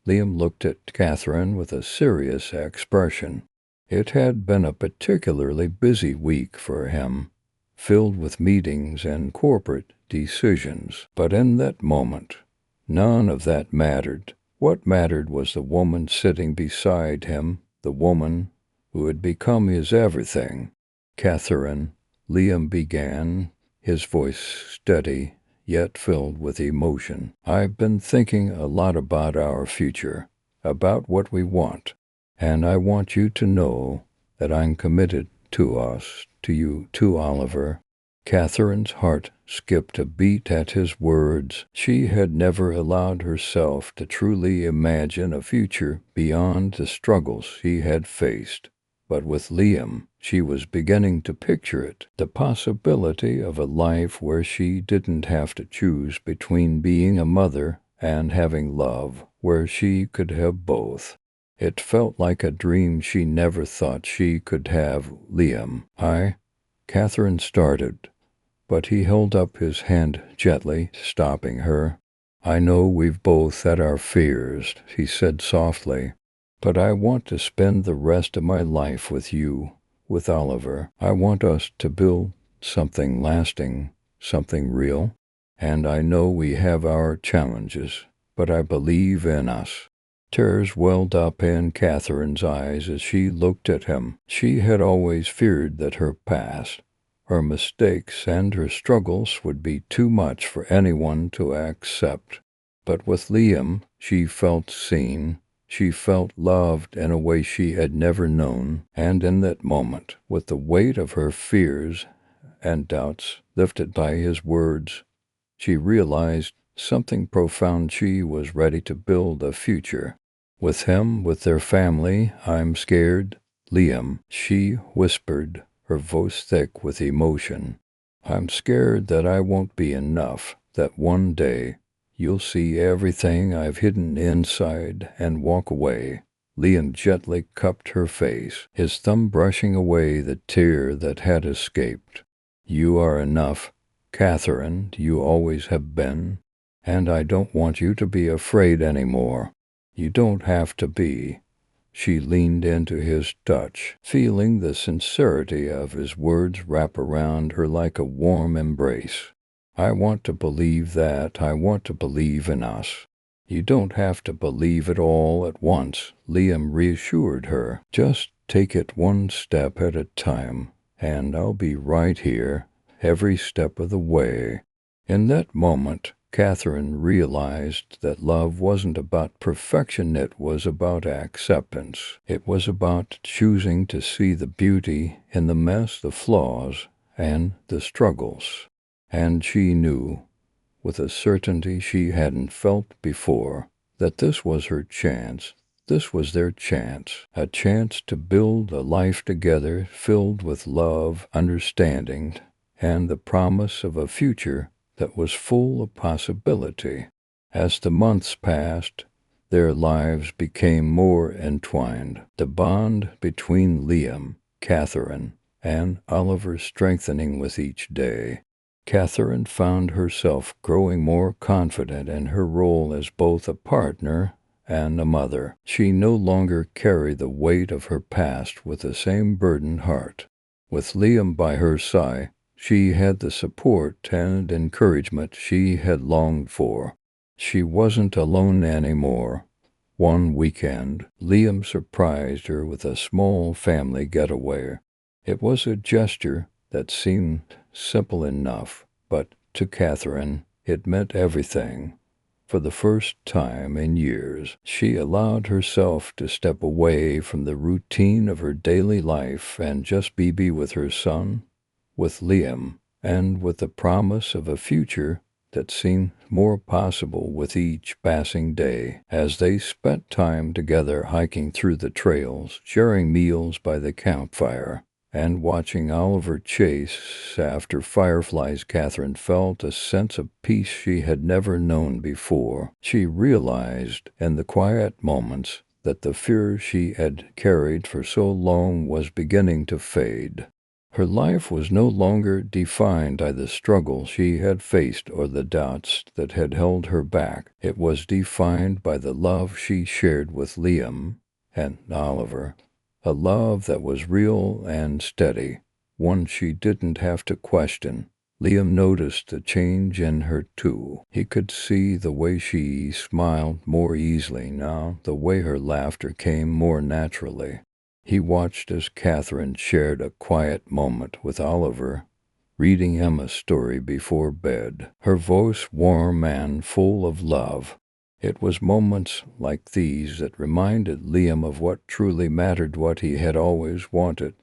Liam looked at Catherine with a serious expression. It had been a particularly busy week for him, filled with meetings and corporate decisions. But in that moment, none of that mattered. What mattered was the woman sitting beside him, the woman who had become his everything. Catherine, Liam began, his voice steady, yet filled with emotion. I've been thinking a lot about our future, about what we want, and I want you to know that I'm committed to us, to you, to Oliver. Catherine's heart skipped a beat at his words. She had never allowed herself to truly imagine a future beyond the struggles she had faced. But with Liam, she was beginning to picture it, the possibility of a life where she didn't have to choose between being a mother and having love, where she could have both. It felt like a dream she never thought she could have. Liam, Catherine started, but he held up his hand gently, stopping her. I know we've both had our fears, he said softly, but I want to spend the rest of my life with you, with Oliver. I want us to build something lasting, something real. And I know we have our challenges, but I believe in us. Tears welled up in Catherine's eyes as she looked at him. She had always feared that her past, her mistakes, and her struggles would be too much for anyone to accept. But with Liam, she felt seen. She felt loved in a way she had never known, and in that moment, with the weight of her fears and doubts lifted by his words, she realized something profound. She was ready to build a future. With him, with their family. I'm scared, Liam, she whispered, her voice thick with emotion. I'm scared that I won't be enough, that one day you'll see everything I've hidden inside and walk away. Liam gently cupped her face, his thumb brushing away the tear that had escaped. You are enough, Catherine, you always have been, and I don't want you to be afraid anymore. You don't have to be. She leaned into his touch, feeling the sincerity of his words wrap around her like a warm embrace. I want to believe that. I want to believe in us. You don't have to believe it all at once, Liam reassured her. Just take it one step at a time, and I'll be right here, every step of the way. In that moment, Catherine realized that love wasn't about perfection, it was about acceptance. It was about choosing to see the beauty in the mess, the flaws, and the struggles. And she knew, with a certainty she hadn't felt before, that this was her chance. This was their chance, a chance to build a life together filled with love, understanding, and the promise of a future that was full of possibility. As the months passed, their lives became more entwined, the bond between Liam, Catherine, and Oliver strengthening with each day. Catherine found herself growing more confident in her role as both a partner and a mother. She no longer carried the weight of her past with the same burdened heart. With Liam by her side, She had the support and encouragement she had longed for. She wasn't alone anymore. One weekend, Liam surprised her with a small family getaway. It was a gesture that seemed simple enough, but to Catherine, it meant everything. For the first time in years, she allowed herself to step away from the routine of her daily life and just be with her son, with Liam, and with the promise of a future that seemed more possible with each passing day. As they spent time together hiking through the trails, sharing meals by the campfire, and watching Oliver chase after fireflies, Catherine felt a sense of peace she had never known before. She realized in the quiet moments that the fear she had carried for so long was beginning to fade. Her life was no longer defined by the struggles she had faced or the doubts that had held her back. It was defined by the love she shared with Liam and Oliver, a love that was real and steady, one she didn't have to question. Liam noticed a change in her, too. He could see the way she smiled more easily now, the way her laughter came more naturally. He watched as Catherine shared a quiet moment with Oliver, reading him a story before bed, her voice warm and full of love. It was moments like these that reminded Liam of what truly mattered, what he had always wanted,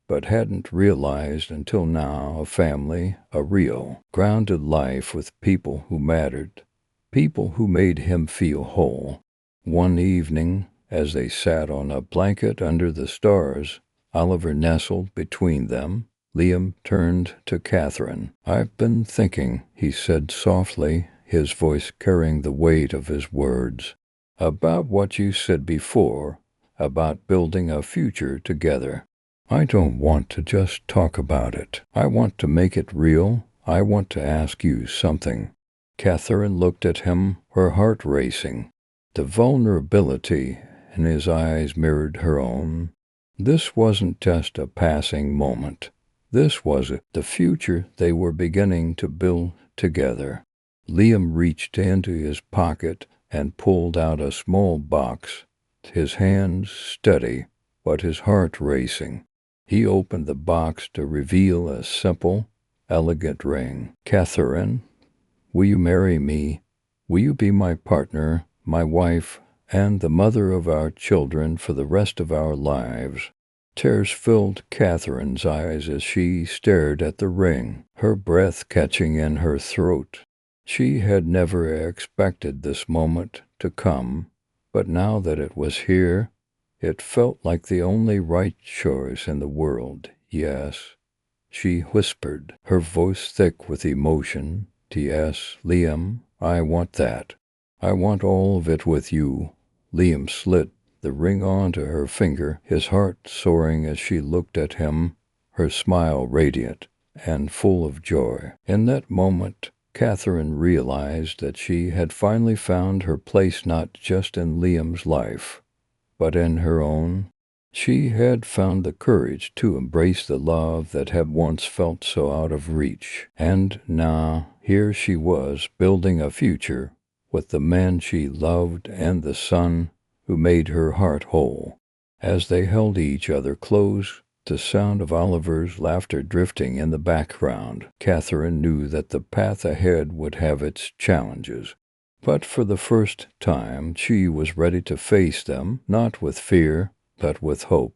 but hadn't realized until now: a family, a real, grounded life with people who mattered, people who made him feel whole. One evening, as they sat on a blanket under the stars, Oliver nestled between them. Liam turned to Catherine. "I've been thinking," he said softly, his voice carrying the weight of his words, "about what you said before, about building a future together. I don't want to just talk about it. I want to make it real. I want to ask you something." Catherine looked at him, her heart racing. The vulnerability in his eyes mirrored her own. This wasn't just a passing moment. This was the future they were beginning to build together. Liam reached into his pocket and pulled out a small box, his hands steady, but his heart racing. He opened the box to reveal a simple, elegant ring. "Catherine, will you marry me? Will you be my partner, my wife, and the mother of our children for the rest of our lives?" Tears filled Catherine's eyes as she stared at the ring, her breath catching in her throat. She had never expected this moment to come, but now that it was here, it felt like the only right choice in the world. "Yes," she whispered, her voice thick with emotion. "Yes, Liam, I want that. I want all of it with you." Liam slid the ring onto her finger, his heart soaring as she looked at him, her smile radiant and full of joy. In that moment, Catherine realized that she had finally found her place not just in Liam's life, but in her own. She had found the courage to embrace the love that had once felt so out of reach. And now, here she was, building a future with the man she loved and the son who made her heart whole. As they held each other close, the sound of Oliver's laughter drifting in the background, Catherine knew that the path ahead would have its challenges. But for the first time, she was ready to face them, not with fear, but with hope.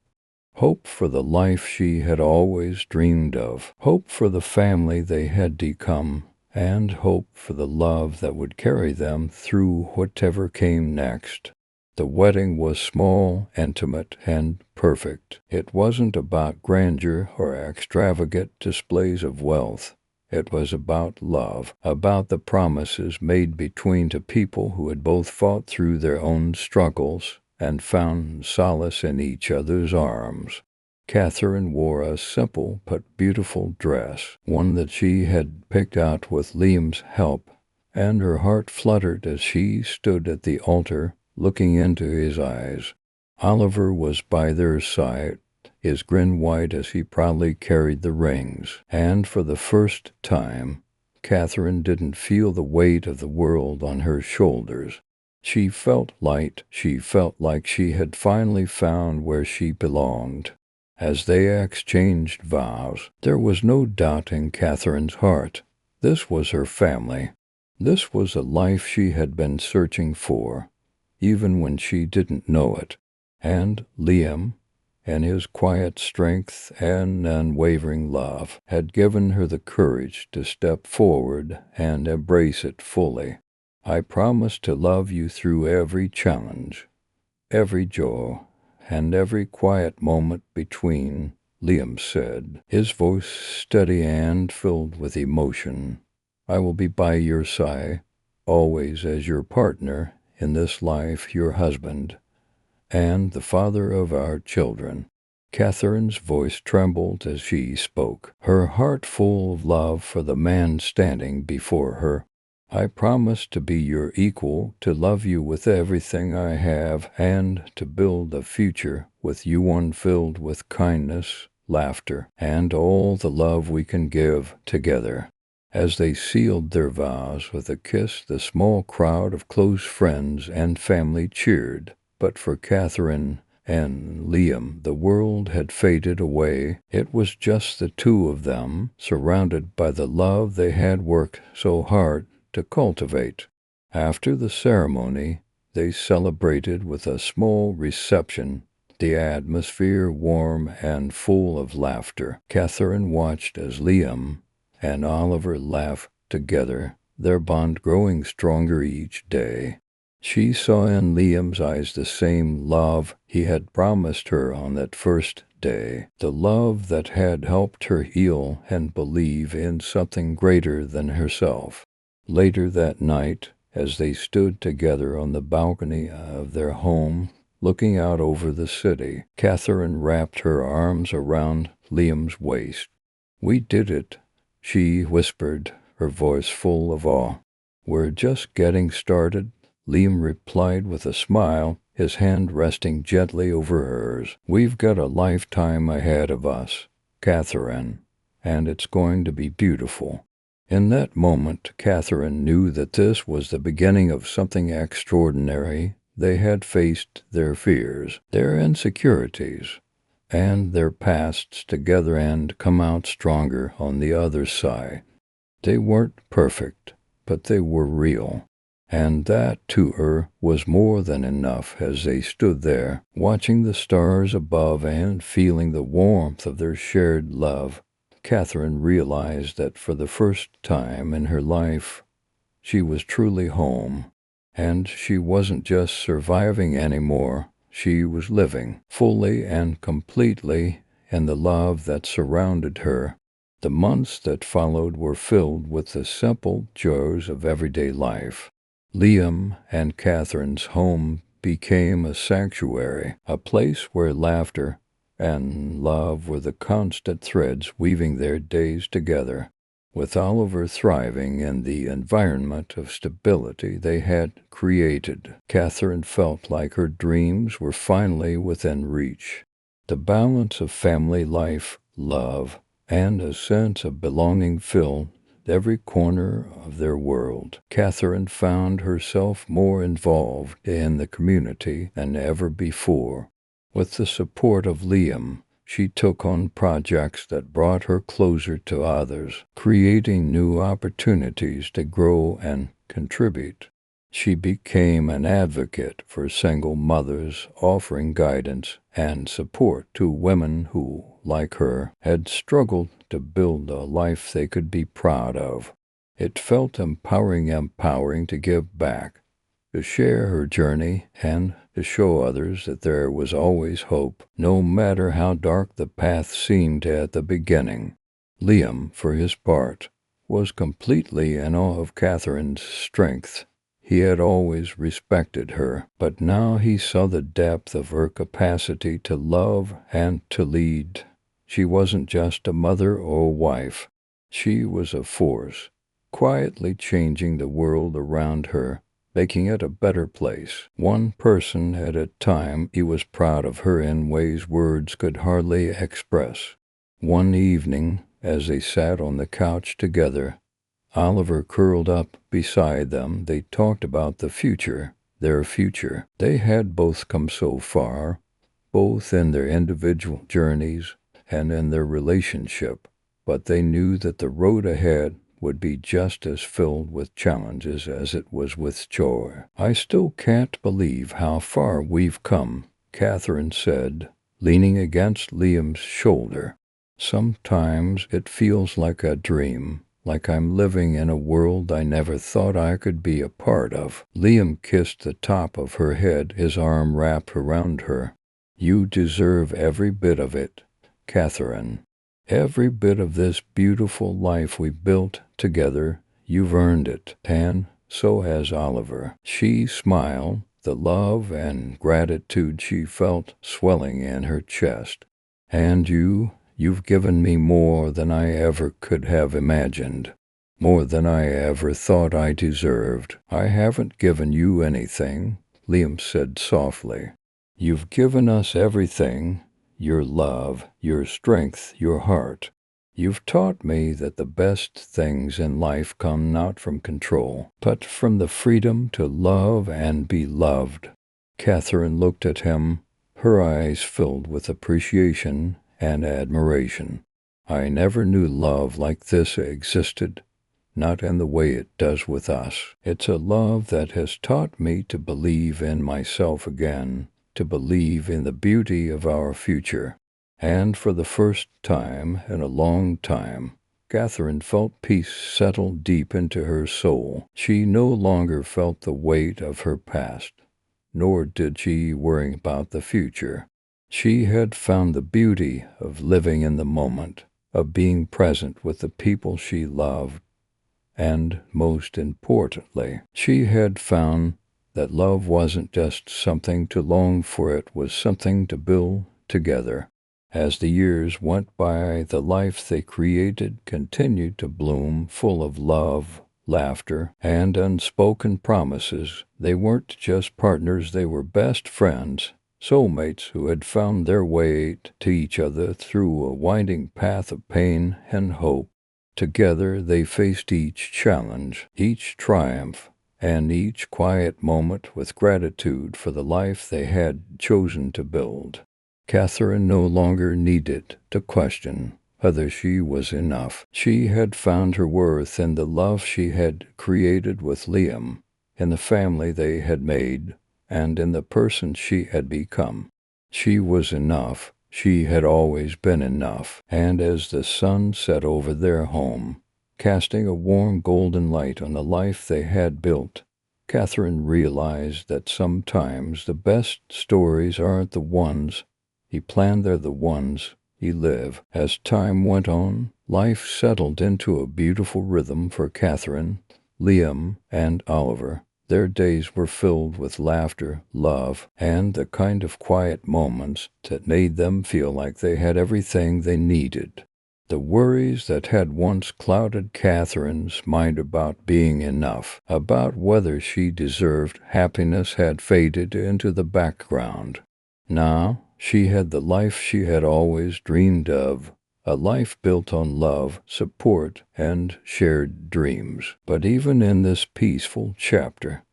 Hope for the life she had always dreamed of. Hope for the family they had become. And hope for the love that would carry them through whatever came next. The wedding was small, intimate, and perfect. It wasn't about grandeur or extravagant displays of wealth. It was about love, about the promises made between two people who had both fought through their own struggles and found solace in each other's arms. Catherine wore a simple but beautiful dress, one that she had picked out with Liam's help, and her heart fluttered as she stood at the altar looking into his eyes. Oliver was by their side, his grin wide as he proudly carried the rings. And for the first time, Catherine didn't feel the weight of the world on her shoulders. She felt light. She felt like she had finally found where she belonged. As they exchanged vows, there was no doubt in Catherine's heart. This was her family. This was a life she had been searching for, even when she didn't know it. And Liam, and his quiet strength and unwavering love, had given her the courage to step forward and embrace it fully. I promise to love you through every challenge, every joy, and every quiet moment between, Liam said, his voice steady and filled with emotion. I will be by your side, always as your partner in this life, your husband, and the father of our children. Catherine's voice trembled as she spoke, her heart full of love for the man standing before her. I promise to be your equal, to love you with everything I have, and to build a future with you, one filled with kindness, laughter, and all the love we can give together. As they sealed their vows with a kiss, the small crowd of close friends and family cheered. But for Catherine and Liam, the world had faded away. It was just the two of them, surrounded by the love they had worked so hard to cultivate. After the ceremony, they celebrated with a small reception, the atmosphere warm and full of laughter. Catherine watched as Liam and Oliver laughed together, their bond growing stronger each day. She saw in Liam's eyes the same love he had promised her on that first day, the love that had helped her heal and believe in something greater than herself. Later that night, as they stood together on the balcony of their home, looking out over the city, Catherine wrapped her arms around Liam's waist. "We did it," she whispered, her voice full of awe. "We're just getting started," Liam replied with a smile, his hand resting gently over hers. "We've got a lifetime ahead of us, Catherine, and it's going to be beautiful." In that moment, Catherine knew that this was the beginning of something extraordinary. They had faced their fears, their insecurities, and their pasts together and come out stronger on the other side. They weren't perfect, but they were real. And that, to her, was more than enough. As they stood there, watching the stars above and feeling the warmth of their shared love, Catherine realized that for the first time in her life, she was truly home. And she wasn't just surviving anymore. She was living fully and completely in the love that surrounded her. The months that followed were filled with the simple joys of everyday life. Liam and Catherine's home became a sanctuary, a place where laughter and love were the constant threads weaving their days together. With Oliver thriving in the environment of stability they had created, Catherine felt like her dreams were finally within reach. The balance of family life, love, and a sense of belonging filled every corner of their world. Catherine found herself more involved in the community than ever before. With the support of Liam, she took on projects that brought her closer to others, creating new opportunities to grow and contribute. She became an advocate for single mothers, offering guidance and support to women who, like her, had struggled to build a life they could be proud of. It felt empowering to give back, to share her journey, and to show others that there was always hope, no matter how dark the path seemed at the beginning. Liam, for his part, was completely in awe of Catherine's strength. He had always respected her, but now he saw the depth of her capacity to love and to lead. She wasn't just a mother or a wife. She was a force, quietly changing the world around her, making it a better place. One person at a time, he was proud of her in ways words could hardly express. One evening, as they sat on the couch together, Oliver curled up beside them, they talked about the future, their future. They had both come so far, both in their individual journeys and in their relationship, but they knew that the road ahead would be just as filled with challenges as it was with joy. "I still can't believe how far we've come," Catherine said, leaning against Liam's shoulder. "Sometimes it feels like a dream, like I'm living in a world I never thought I could be a part of." Liam kissed the top of her head, his arm wrapped around her. "You deserve every bit of it, Catherine. Every bit of this beautiful life we built together. You've earned it, and so has Oliver." She smiled, the love and gratitude she felt swelling in her chest. "And you've given me more than I ever could have imagined, more than I ever thought I deserved." "I haven't given you anything," Liam said softly. "You've given us everything. Your love, your strength, your heart. You've taught me that the best things in life come not from control, but from the freedom to love and be loved." Catherine looked at him, her eyes filled with appreciation and admiration. "I never knew love like this existed, not in the way it does with us. It's a love that has taught me to believe in myself again, to believe in the beauty of our future." And for the first time in a long time, Catherine felt peace settle deep into her soul. She no longer felt the weight of her past, nor did she worry about the future. She had found the beauty of living in the moment, of being present with the people she loved, and, most importantly, she had found that love wasn't just something to long for, it was something to build together. As the years went by, the life they created continued to bloom, full of love, laughter, and unspoken promises. They weren't just partners, they were best friends, soulmates who had found their way to each other through a winding path of pain and hope. Together they faced each challenge, each triumph, and each quiet moment with gratitude for the life they had chosen to build. Catherine no longer needed to question whether she was enough. She had found her worth in the love she had created with Liam, in the family they had made, and in the person she had become. She was enough. She had always been enough. And as the sun set over their home, casting a warm golden light on the life they had built, Catherine realized that sometimes the best stories aren't the ones he planned, they're the ones he lived. As time went on, life settled into a beautiful rhythm for Catherine, Liam, and Oliver. Their days were filled with laughter, love, and the kind of quiet moments that made them feel like they had everything they needed. The worries that had once clouded Catherine's mind about being enough, about whether she deserved happiness, had faded into the background. Now she had the life she had always dreamed of, a life built on love, support, and shared dreams. But even in this peaceful chapter,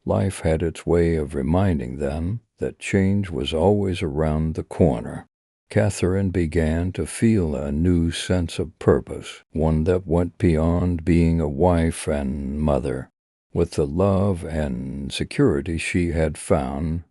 life had its way of reminding them that change was always around the corner. Catherine began to feel a new sense of purpose, one that went beyond being a wife and mother. With the love and security she had found,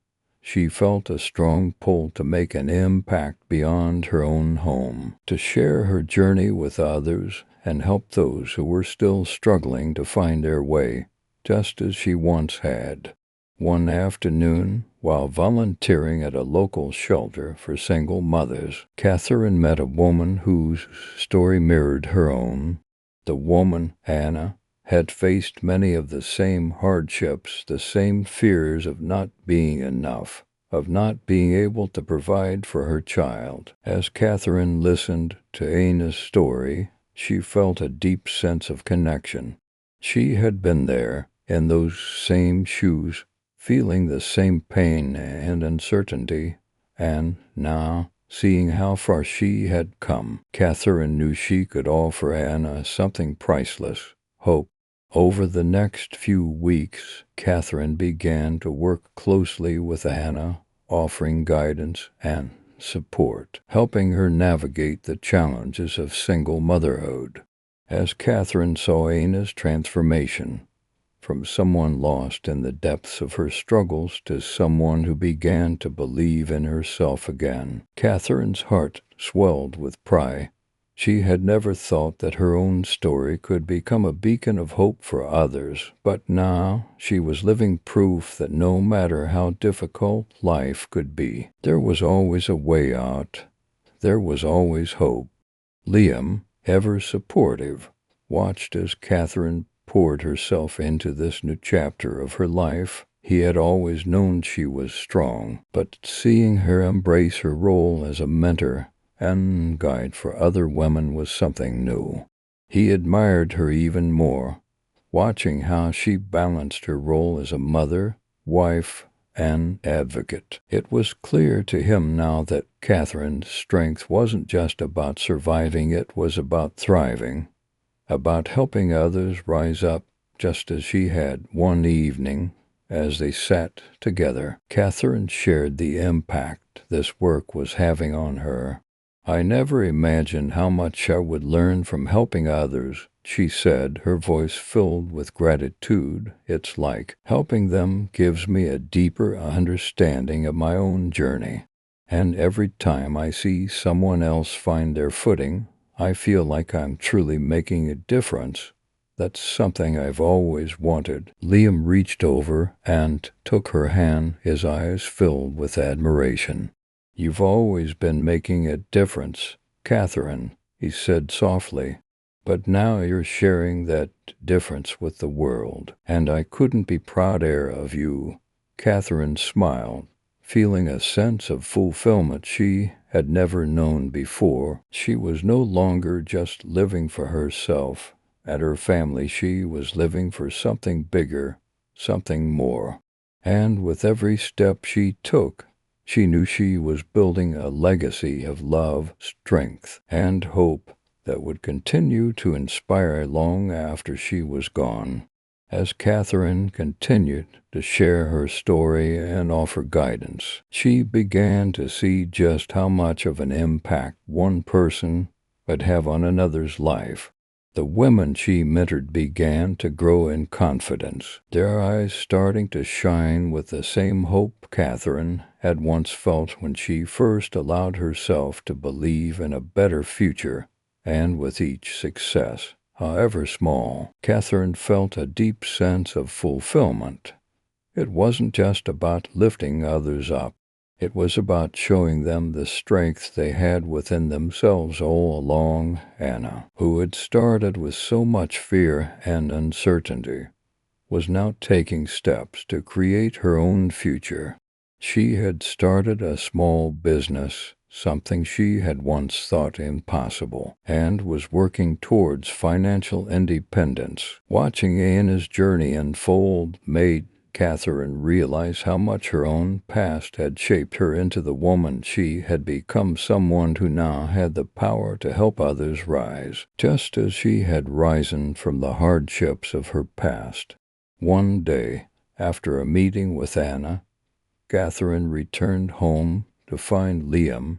she felt a strong pull to make an impact beyond her own home, to share her journey with others and help those who were still struggling to find their way, just as she once had. One afternoon, while volunteering at a local shelter for single mothers, Catherine met a woman whose story mirrored her own. The woman, Anna, had faced many of the same hardships, the same fears of not being enough, of not being able to provide for her child. As Catherine listened to Anna's story, she felt a deep sense of connection. She had been there, in those same shoes, feeling the same pain and uncertainty, and now, seeing how far she had come, Catherine knew she could offer Anna something priceless: hope. Over the next few weeks, Catherine began to work closely with Anna, offering guidance and support, helping her navigate the challenges of single motherhood. As Catherine saw Anna's transformation, from someone lost in the depths of her struggles to someone who began to believe in herself again, Catherine's heart swelled with pride. She had never thought that her own story could become a beacon of hope for others, but now she was living proof that no matter how difficult life could be, there was always a way out. There was always hope. Liam, ever supportive, watched as Catherine poured herself into this new chapter of her life. He had always known she was strong, but seeing her embrace her role as a mentor and guide for other women was something new. He admired her even more, watching how she balanced her role as a mother, wife, and advocate. It was clear to him now that Catherine's strength wasn't just about surviving, it was about thriving, about helping others rise up just as she had. One evening, as they sat together, Catherine shared the impact this work was having on her. "I never imagined how much I would learn from helping others," she said, her voice filled with gratitude. "It's like helping them gives me a deeper understanding of my own journey. And every time I see someone else find their footing, I feel like I'm truly making a difference. That's something I've always wanted." Liam reached over and took her hand, his eyes filled with admiration. "You've always been making a difference, Catherine," he said softly. "But now you're sharing that difference with the world, and I couldn't be prouder of you." Catherine smiled, feeling a sense of fulfillment she had never known before. She was no longer just living for herself and her family, she was living for something bigger, something more. And with every step she took, she knew she was building a legacy of love, strength, and hope that would continue to inspire long after she was gone. As Catherine continued to share her story and offer guidance, she began to see just how much of an impact one person could have on another's life. The women she mentored began to grow in confidence, their eyes starting to shine with the same hope Catherine had once felt when she first allowed herself to believe in a better future. And with each success, however small, Catherine felt a deep sense of fulfillment. It wasn't just about lifting others up. It was about showing them the strength they had within themselves all along. Anna, who had started with so much fear and uncertainty, was now taking steps to create her own future. She had started a small business, something she had once thought impossible, and was working towards financial independence. Watching Anna's journey unfold made Catherine realized how much her own past had shaped her into the woman she had become, someone who now had the power to help others rise, just as she had risen from the hardships of her past. One day, after a meeting with Anna, Catherine returned home to find Liam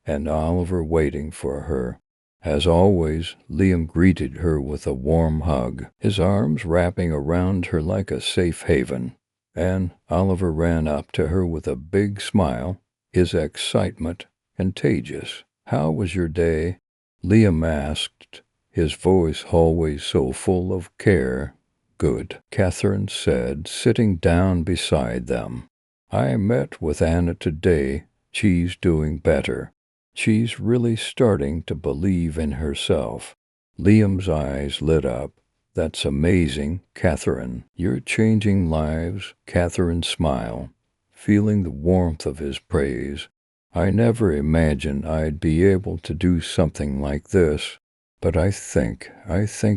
and Oliver waiting for her. As always, Liam greeted her with a warm hug, his arms wrapping around her like a safe haven, and Oliver ran up to her with a big smile, his excitement contagious. "How was your day?" Liam asked, his voice always so full of care. "Good," Catherine said, sitting down beside them. "I met with Anna today. She's doing better. She's really starting to believe in herself." Liam's eyes lit up. "That's amazing, Catherine. You're changing lives." Catherine smiled, feeling the warmth of his praise. "I never imagined I'd be able to do something like this, but I think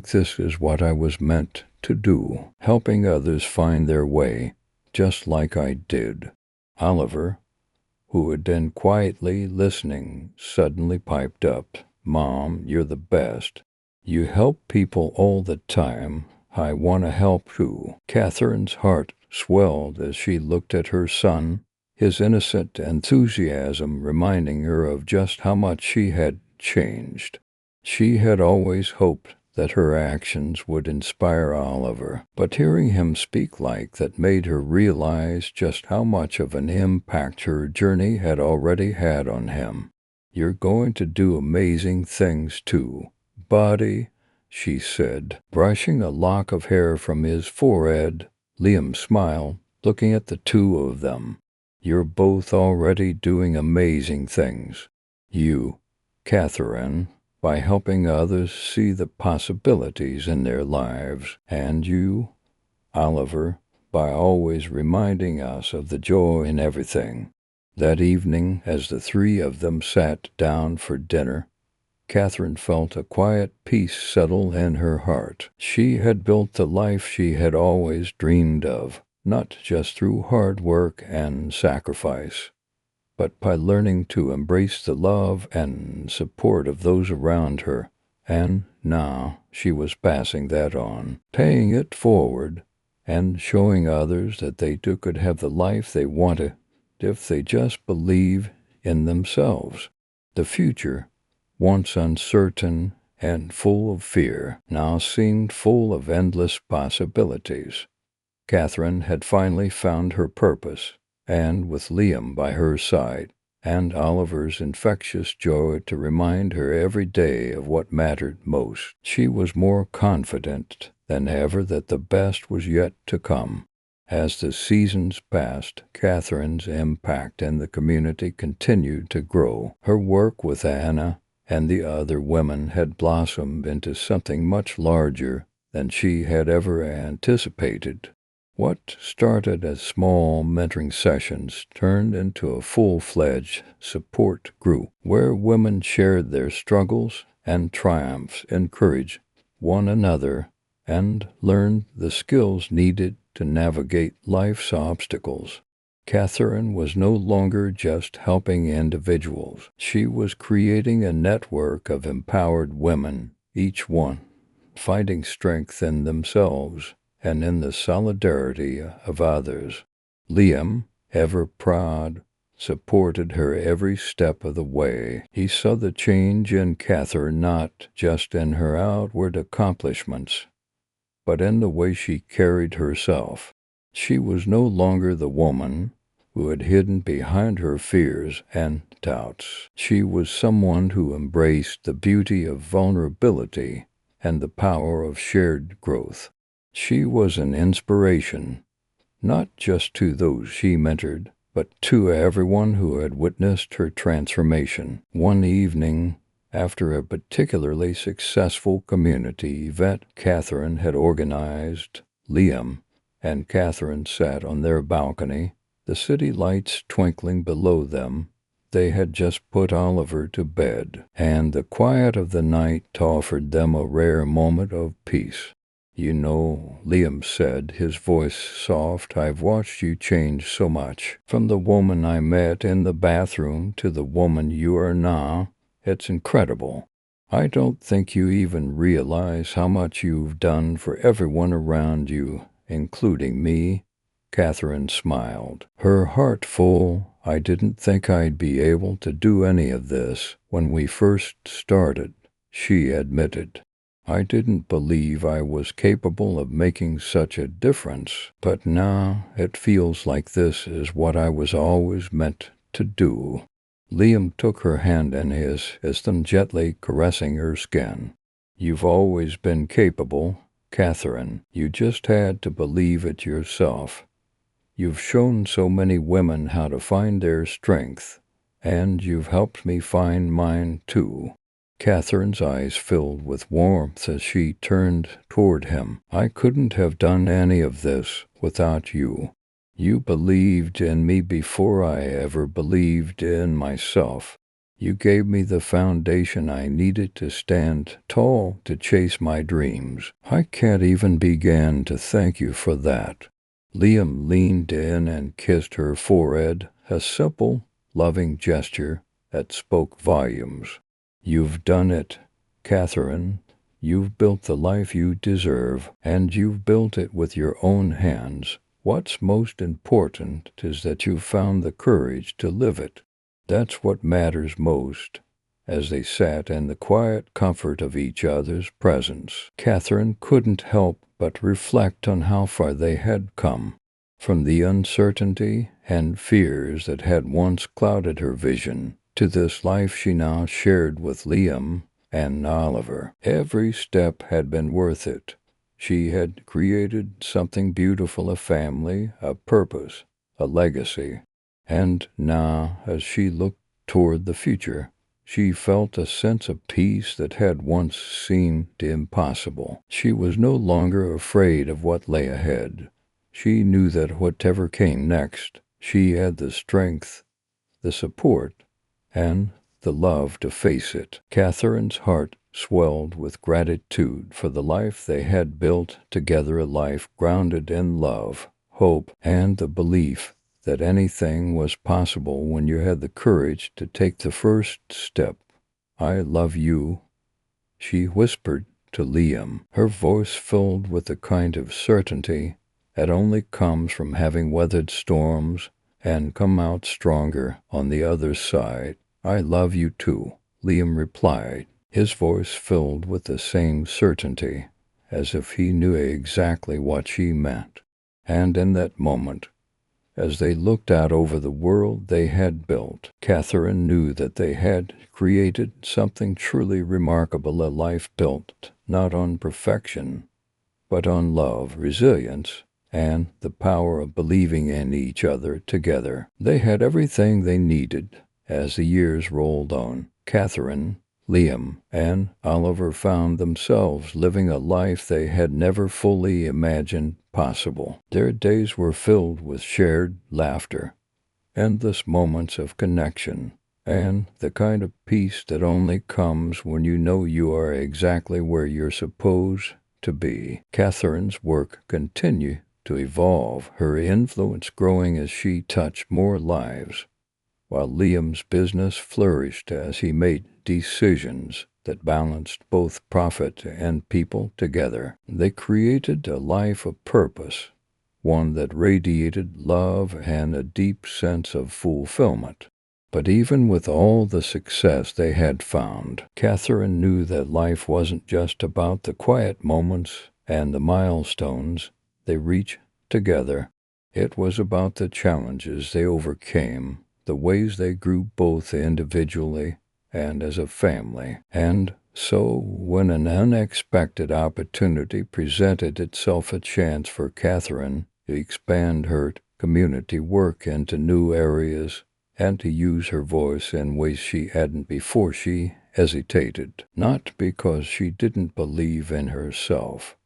this is what I was meant to do, helping others find their way, just like I did. Oliver, who had been quietly listening, suddenly piped up, "Mom, you're the best. You help people all the time. I want to help too." Catherine's heart swelled as she looked at her son, his innocent enthusiasm reminding her of just how much she had changed. She had always hoped that her actions would inspire Oliver, but hearing him speak like that made her realize just how much of an impact her journey had already had on him. "You're going to do amazing things too, buddy," she said, brushing a lock of hair from his forehead. Liam smiled, looking at the two of them. "You're both already doing amazing things. You, Catherine, by helping others see the possibilities in their lives, and you, Oliver, by always reminding us of the joy in everything." That evening, as the three of them sat down for dinner, Catherine felt a quiet peace settle in her heart. She had built the life she had always dreamed of, not just through hard work and sacrifice, but by learning to embrace the love and support of those around her. And now she was passing that on, paying it forward, and showing others that they too could have the life they wanted if they just believe in themselves. The future, once uncertain and full of fear, now seemed full of endless possibilities. Catherine had finally found her purpose, and with Liam by her side, and Oliver's infectious joy to remind her every day of what mattered most, she was more confident than ever that the best was yet to come. As the seasons passed, Catherine's impact in the community continued to grow. Her work with Anna and the other women had blossomed into something much larger than she had ever anticipated. What started as small mentoring sessions turned into a full-fledged support group where women shared their struggles and triumphs, encouraged one another, and learned the skills needed to navigate life's obstacles. Catherine was no longer just helping individuals. She was creating a network of empowered women, each one finding strength in themselves and in the solidarity of others. Liam, ever proud, supported her every step of the way. He saw the change in Catherine not just in her outward accomplishments, but in the way she carried herself. She was no longer the woman who had hidden behind her fears and doubts. She was someone who embraced the beauty of vulnerability and the power of shared growth. She was an inspiration, not just to those she mentored, but to everyone who had witnessed her transformation. One evening, after a particularly successful community event Catherine had organized, Liam and Catherine sat on their balcony, the city lights twinkling below them. They had just put Oliver to bed, and the quiet of the night offered them a rare moment of peace. "You know," Liam said, his voice soft, "I've watched you change so much. From the woman I met in the bathroom to the woman you are now. It's incredible. I don't think you even realize how much you've done for everyone around you, including me." Catherine smiled, her heart full. "I didn't think I'd be able to do any of this when we first started," she admitted. "I didn't believe I was capable of making such a difference, but now it feels like this is what I was always meant to do." Liam took her hand in his them gently caressing her skin. "You've always been capable, Catherine. You just had to believe it yourself. You've shown so many women how to find their strength, and you've helped me find mine too." Catherine's eyes filled with warmth as she turned toward him. "I couldn't have done any of this without you. You believed in me before I ever believed in myself. You gave me the foundation I needed to stand tall to chase my dreams. I can't even begin to thank you for that." Liam leaned in and kissed her forehead, a simple, loving gesture that spoke volumes. "You've done it, Catherine. You've built the life you deserve, and you've built it with your own hands. What's most important is that you've found the courage to live it. That's what matters most." As they sat in the quiet comfort of each other's presence, Catherine couldn't help but reflect on how far they had come. From the uncertainty and fears that had once clouded her vision, to this life she now shared with Liam and Oliver. Every step had been worth it. She had created something beautiful, a family, a purpose, a legacy. And now, as she looked toward the future, she felt a sense of peace that had once seemed impossible. She was no longer afraid of what lay ahead. She knew that whatever came next, she had the strength, the support, and the love to face it. Catherine's heart swelled with gratitude for the life they had built together, a life grounded in love, hope, and the belief that anything was possible when you had the courage to take the first step. "I love you," she whispered to Liam, her voice filled with the kind of certainty that only comes from having weathered storms and come out stronger on the other side. "I love you too," Liam replied, his voice filled with the same certainty, as if he knew exactly what she meant. And in that moment, as they looked out over the world they had built, Catherine knew that they had created something truly remarkable, a life built not on perfection, but on love, resilience, and the power of believing in each other together. They had everything they needed. As the years rolled on, Catherine, Liam, and Oliver found themselves living a life they had never fully imagined possible. Their days were filled with shared laughter, endless moments of connection, and the kind of peace that only comes when you know you are exactly where you're supposed to be. Catherine's work continued to evolve, her influence growing as she touched more lives, while Liam's business flourished as he made decisions that balanced both profit and people together. They created a life of purpose, one that radiated love and a deep sense of fulfillment. But even with all the success they had found, Catherine knew that life wasn't just about the quiet moments and the milestones they reached together. It was about the challenges they overcame, the ways they grew both individually and as a family. And so, when an unexpected opportunity presented itself, a chance for Catherine to expand her community work into new areas and to use her voice in ways she hadn't before, she hesitated, not because she didn't believe in herself,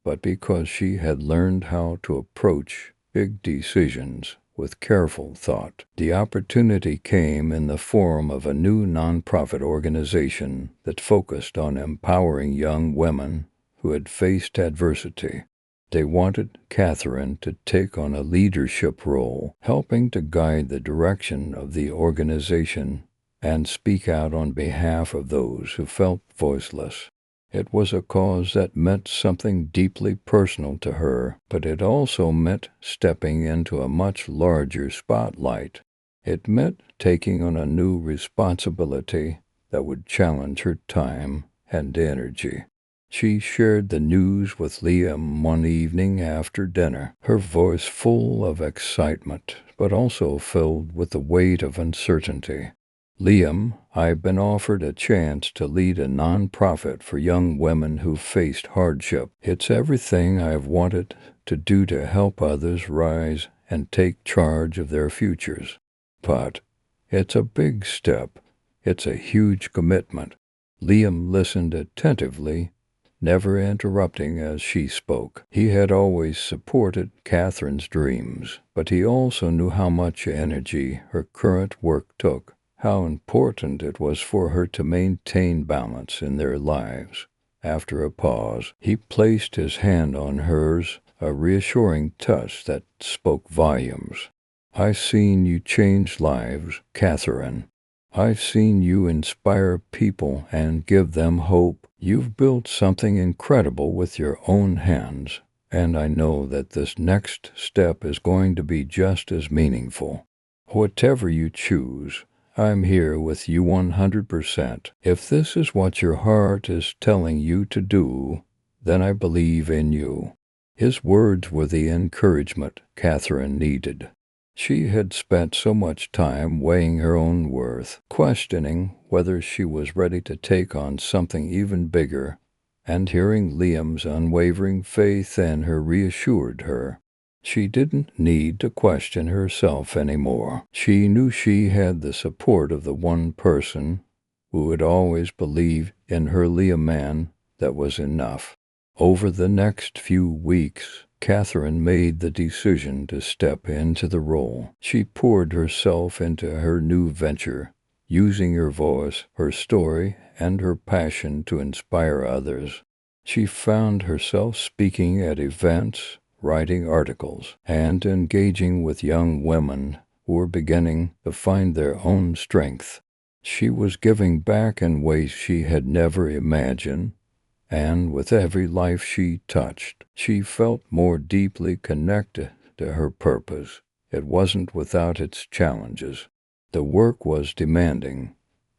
but because she had learned how to approach big decisions with careful thought. The opportunity came in the form of a new nonprofit organization that focused on empowering young women who had faced adversity. They wanted Catherine to take on a leadership role, helping to guide the direction of the organization and speak out on behalf of those who felt voiceless. It was a cause that meant something deeply personal to her, but it also meant stepping into a much larger spotlight. It meant taking on a new responsibility that would challenge her time and energy. She shared the news with Liam one evening after dinner, her voice full of excitement, but also filled with the weight of uncertainty. "Liam, I've been offered a chance to lead a nonprofit for young women who faced hardship. It's everything I've wanted to do to help others rise and take charge of their futures. But it's a big step. It's a huge commitment." Liam listened attentively, never interrupting as she spoke. He had always supported Catherine's dreams, but he also knew how much energy her current work took, how important it was for her to maintain balance in their lives. After a pause, he placed his hand on hers, a reassuring touch that spoke volumes. "I've seen you change lives, Catherine. I've seen you inspire people and give them hope. You've built something incredible with your own hands, and I know that this next step is going to be just as meaningful. Whatever you choose, I'm here with you 100%. If this is what your heart is telling you to do, then I believe in you." His words were the encouragement Catherine needed. She had spent so much time weighing her own worth, questioning whether she was ready to take on something even bigger, and hearing Liam's unwavering faith in her reassured her. She didn't need to question herself anymore. She knew she had the support of the one person who had always believed in her. Liam man, that was enough. Over the next few weeks, Catherine made the decision to step into the role. She poured herself into her new venture, using her voice, her story, and her passion to inspire others. She found herself speaking at events, writing articles, and engaging with young women who were beginning to find their own strength. She was giving back in ways she had never imagined, and with every life she touched, she felt more deeply connected to her purpose. It wasn't without its challenges. The work was demanding,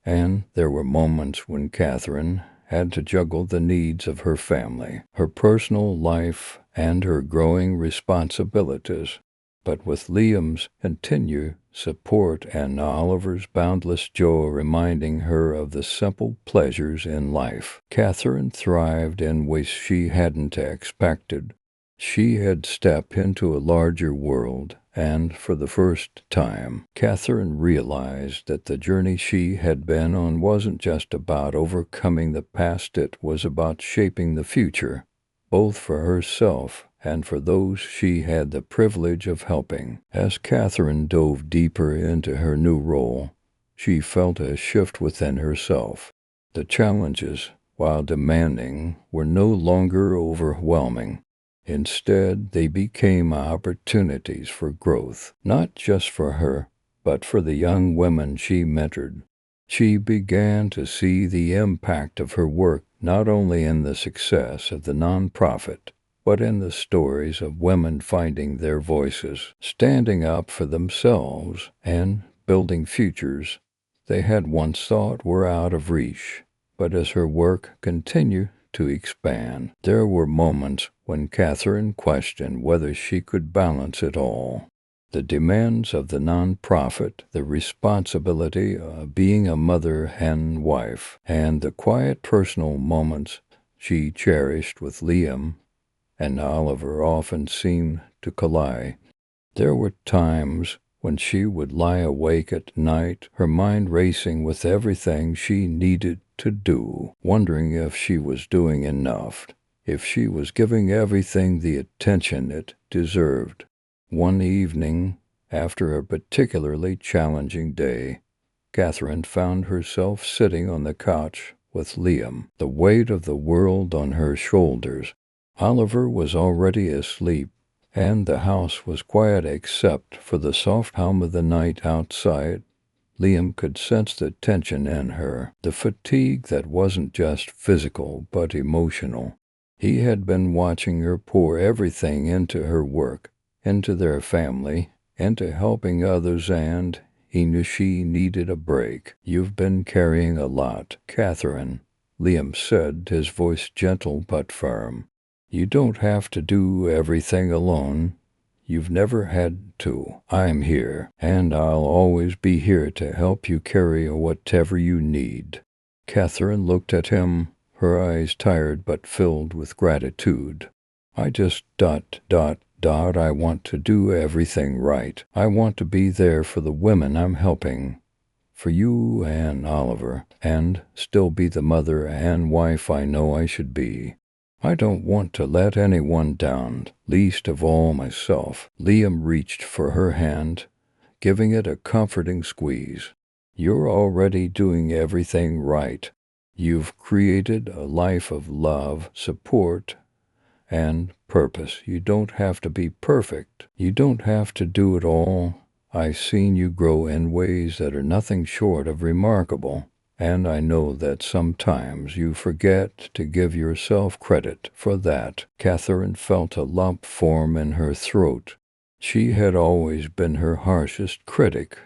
and there were moments when Catherine had to juggle the needs of her family, her personal life, and her growing responsibilities. But with Liam's continued support and Oliver's boundless joy reminding her of the simple pleasures in life, Catherine thrived in ways she hadn't expected. She had stepped into a larger world, and for the first time, Catherine realized that the journey she had been on wasn't just about overcoming the past, it was about shaping the future, both for herself and for those she had the privilege of helping. As Catherine dove deeper into her new role, she felt a shift within herself. The challenges, while demanding, were no longer overwhelming. Instead, they became opportunities for growth, not just for her, but for the young women she mentored. She began to see the impact of her work not only in the success of the nonprofit, but in the stories of women finding their voices, standing up for themselves, and building futures they had once thought were out of reach. But as her work continued to expand, there were moments when Catherine questioned whether she could balance it all. The demands of the nonprofit, the responsibility of being a mother and wife, and the quiet personal moments she cherished with Liam and Oliver often seemed to collide. There were times when she would lie awake at night, her mind racing with everything she needed to do, wondering if she was doing enough, if she was giving everything the attention it deserved. One evening, after a particularly challenging day, Catherine found herself sitting on the couch with Liam, the weight of the world on her shoulders. Oliver was already asleep, and the house was quiet except for the soft hum of the night outside. Liam could sense the tension in her, the fatigue that wasn't just physical but emotional. He had been watching her pour everything into her work, into their family, into helping others, and he knew she needed a break. "You've been carrying a lot, Catherine," Liam said, his voice gentle but firm. "You don't have to do everything alone. You've never had to. I'm here, and I'll always be here to help you carry whatever you need." Catherine looked at him, her eyes tired but filled with gratitude. "I just I want to do everything right. I want to be there for the women I'm helping, for you and Oliver, and still be the mother and wife I know I should be. I don't want to let anyone down, least of all myself." Liam reached for her hand, giving it a comforting squeeze. You're already doing everything right. You've created a life of love, support, and purpose. You don't have to be perfect. You don't have to do it all. I've seen you grow in ways that are nothing short of remarkable. And I know that sometimes you forget to give yourself credit for that. Catherine felt a lump form in her throat. She had always been her harshest critic,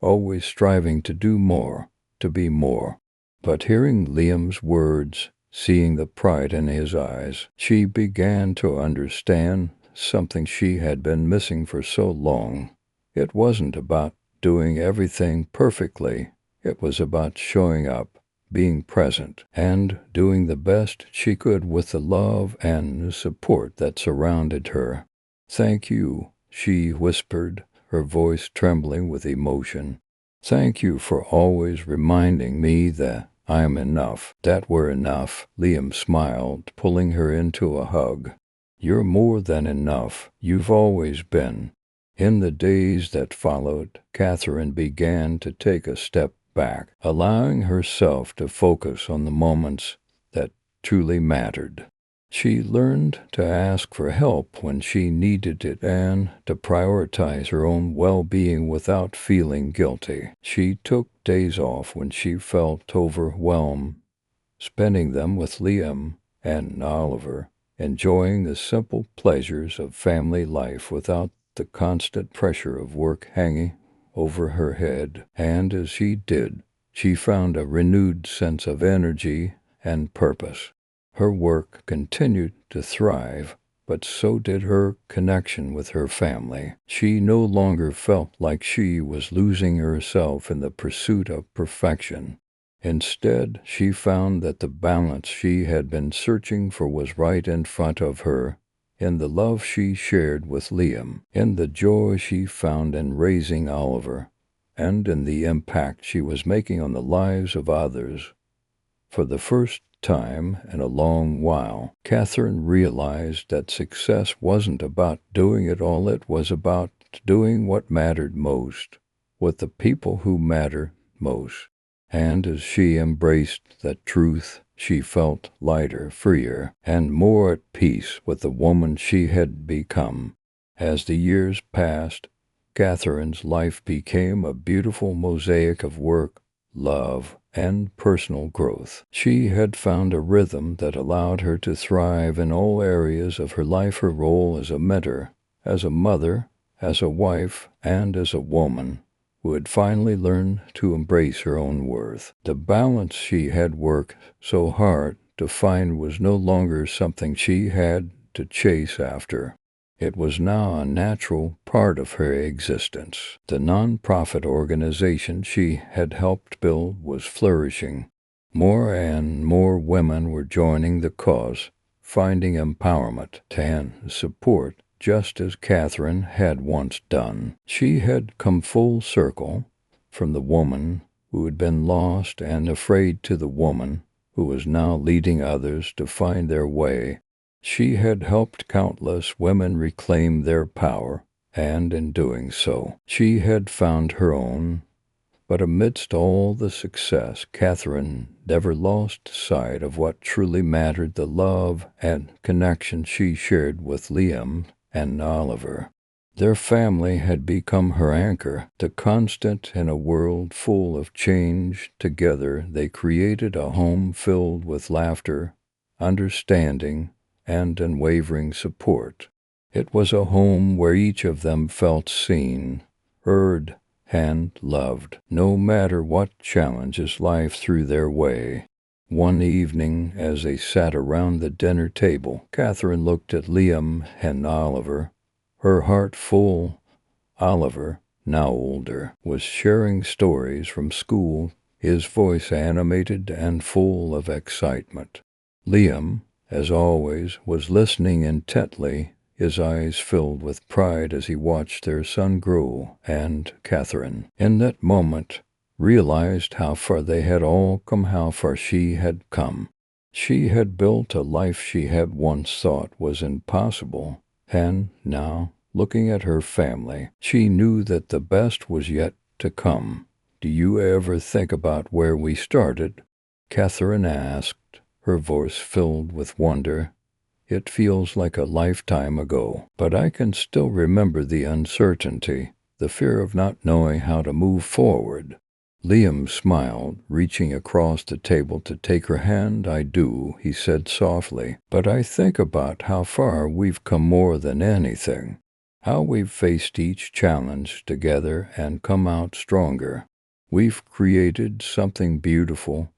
always striving to do more, to be more. But hearing Liam's words, seeing the pride in his eyes, she began to understand something she had been missing for so long. It wasn't about doing everything perfectly. It was about showing up, being present, and doing the best she could with the love and support that surrounded her. "Thank you," she whispered, her voice trembling with emotion. "Thank you for always reminding me that I'm enough, that we're enough." Liam smiled, pulling her into a hug. "You're more than enough. You've always been." In the days that followed, Catherine began to take a step back, allowing herself to focus on the moments that truly mattered. She learned to ask for help when she needed it and to prioritize her own well-being without feeling guilty. She took days off when she felt overwhelmed, spending them with Liam and Oliver, enjoying the simple pleasures of family life without the constant pressure of work hanging over her head. And as she did, she found a renewed sense of energy and purpose. Her work continued to thrive, but so did her connection with her family. She no longer felt like she was losing herself in the pursuit of perfection. Instead, she found that the balance she had been searching for was right in front of her, in the love she shared with Liam, in the joy she found in raising Oliver, and in the impact she was making on the lives of others. For the first time in a long while, Catherine realized that success wasn't about doing it all, it was about doing what mattered most, with the people who matter most. And as she embraced that truth, she felt lighter, freer, and more at peace with the woman she had become. As the years passed, Catherine's life became a beautiful mosaic of work, love, and personal growth. She had found a rhythm that allowed her to thrive in all areas of her life. Her role as a mentor, as a mother, as a wife, and as a woman who had finally learned to embrace her own worth. The balance she had worked so hard to find was no longer something she had to chase after. It was now a natural part of her existence. The nonprofit organization she had helped build was flourishing. More and more women were joining the cause, finding empowerment and support just as Catherine had once done. She had come full circle from the woman who had been lost and afraid to the woman who was now leading others to find their way. She had helped countless women reclaim their power, and in doing so, she had found her own. But amidst all the success, Catherine never lost sight of what truly mattered: the love and connection she shared with Liam and Oliver. Their family had become her anchor, the constant in a world full of change. Together they created a home filled with laughter, understanding, and unwavering support. It was a home where each of them felt seen, heard, and loved, no matter what challenges life threw their way. One evening, as they sat around the dinner table, Catherine looked at Liam and Oliver, her heart full. Oliver, now older, was sharing stories from school, his voice animated and full of excitement. Liam, as always, was listening intently, his eyes filled with pride as he watched their son grow. And Catherine, in that moment, realized how far they had all come, how far she had come. She had built a life she had once thought was impossible, and now, looking at her family, she knew that the best was yet to come. "Do you ever think about where we started?" Catherine asked, her voice filled with wonder. "It feels like a lifetime ago, but I can still remember the uncertainty, the fear of not knowing how to move forward." Liam smiled, reaching across the table to take her hand. "I do," he said softly, "but I think about how far we've come more than anything, how we've faced each challenge together and come out stronger. We've created something beautiful."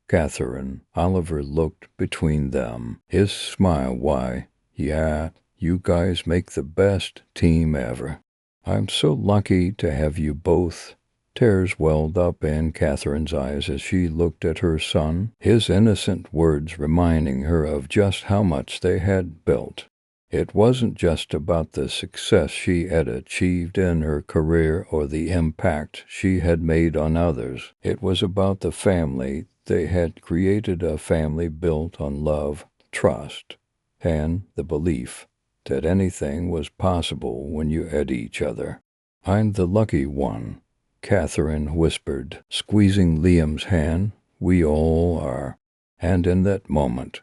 Catherine, Oliver looked between them, his smile wide. "Yeah, you guys make the best team ever. I'm so lucky to have you both." Tears welled up in Catherine's eyes as she looked at her son, his innocent words reminding her of just how much they had built. It wasn't just about the success she had achieved in her career or the impact she had made on others. It was about the family they had created, a family built on love, trust, and the belief that anything was possible when you had each other. "I'm the lucky one," Catherine whispered, squeezing Liam's hand. "We all are." And in that moment,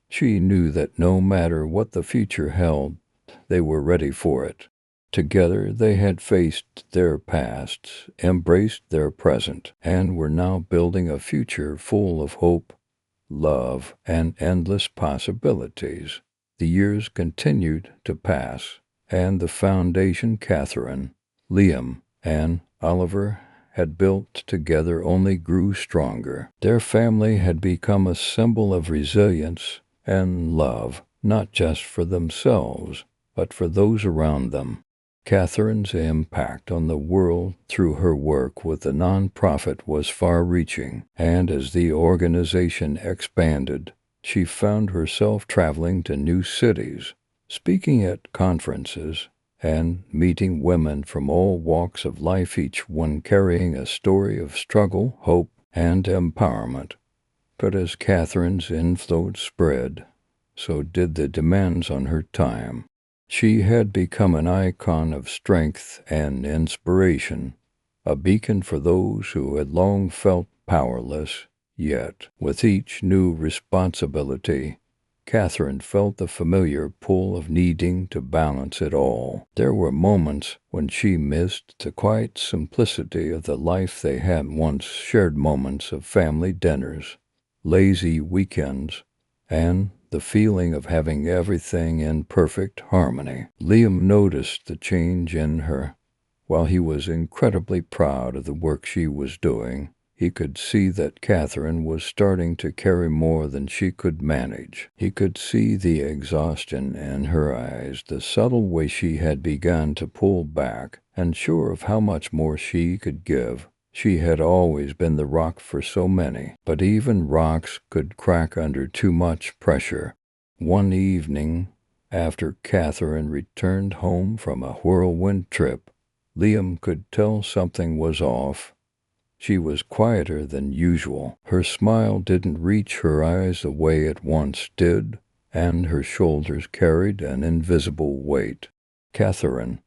she knew that no matter what the future held, they were ready for it. Together they had faced their pasts, embraced their present, and were now building a future full of hope, love, and endless possibilities. The years continued to pass, and the foundation Catherine, Liam, and Oliver had built together only grew stronger. Their family had become a symbol of resilience and love, not just for themselves, but for those around them. Catherine's impact on the world through her work with the nonprofit was far-reaching, and as the organization expanded, she found herself traveling to new cities, speaking at conferences, and meeting women from all walks of life, each one carrying a story of struggle, hope, and empowerment. But as Catherine's influence spread, so did the demands on her time. She had become an icon of strength and inspiration, a beacon for those who had long felt powerless. Yet, with each new responsibility, Catherine felt the familiar pull of needing to balance it all. There were moments when she missed the quiet simplicity of the life they had once shared, moments of family dinners, lazy weekends, and the feeling of having everything in perfect harmony. Liam noticed the change in her. While he was incredibly proud of the work she was doing, he could see that Catherine was starting to carry more than she could manage. He could see the exhaustion in her eyes, the subtle way she had begun to pull back, and sure of how much more she could give. She had always been the rock for so many, but even rocks could crack under too much pressure. One evening, after Catherine returned home from a whirlwind trip, Liam could tell something was off. She was quieter than usual. Her smile didn't reach her eyes the way it once did, and her shoulders carried an invisible weight. "Catherine,"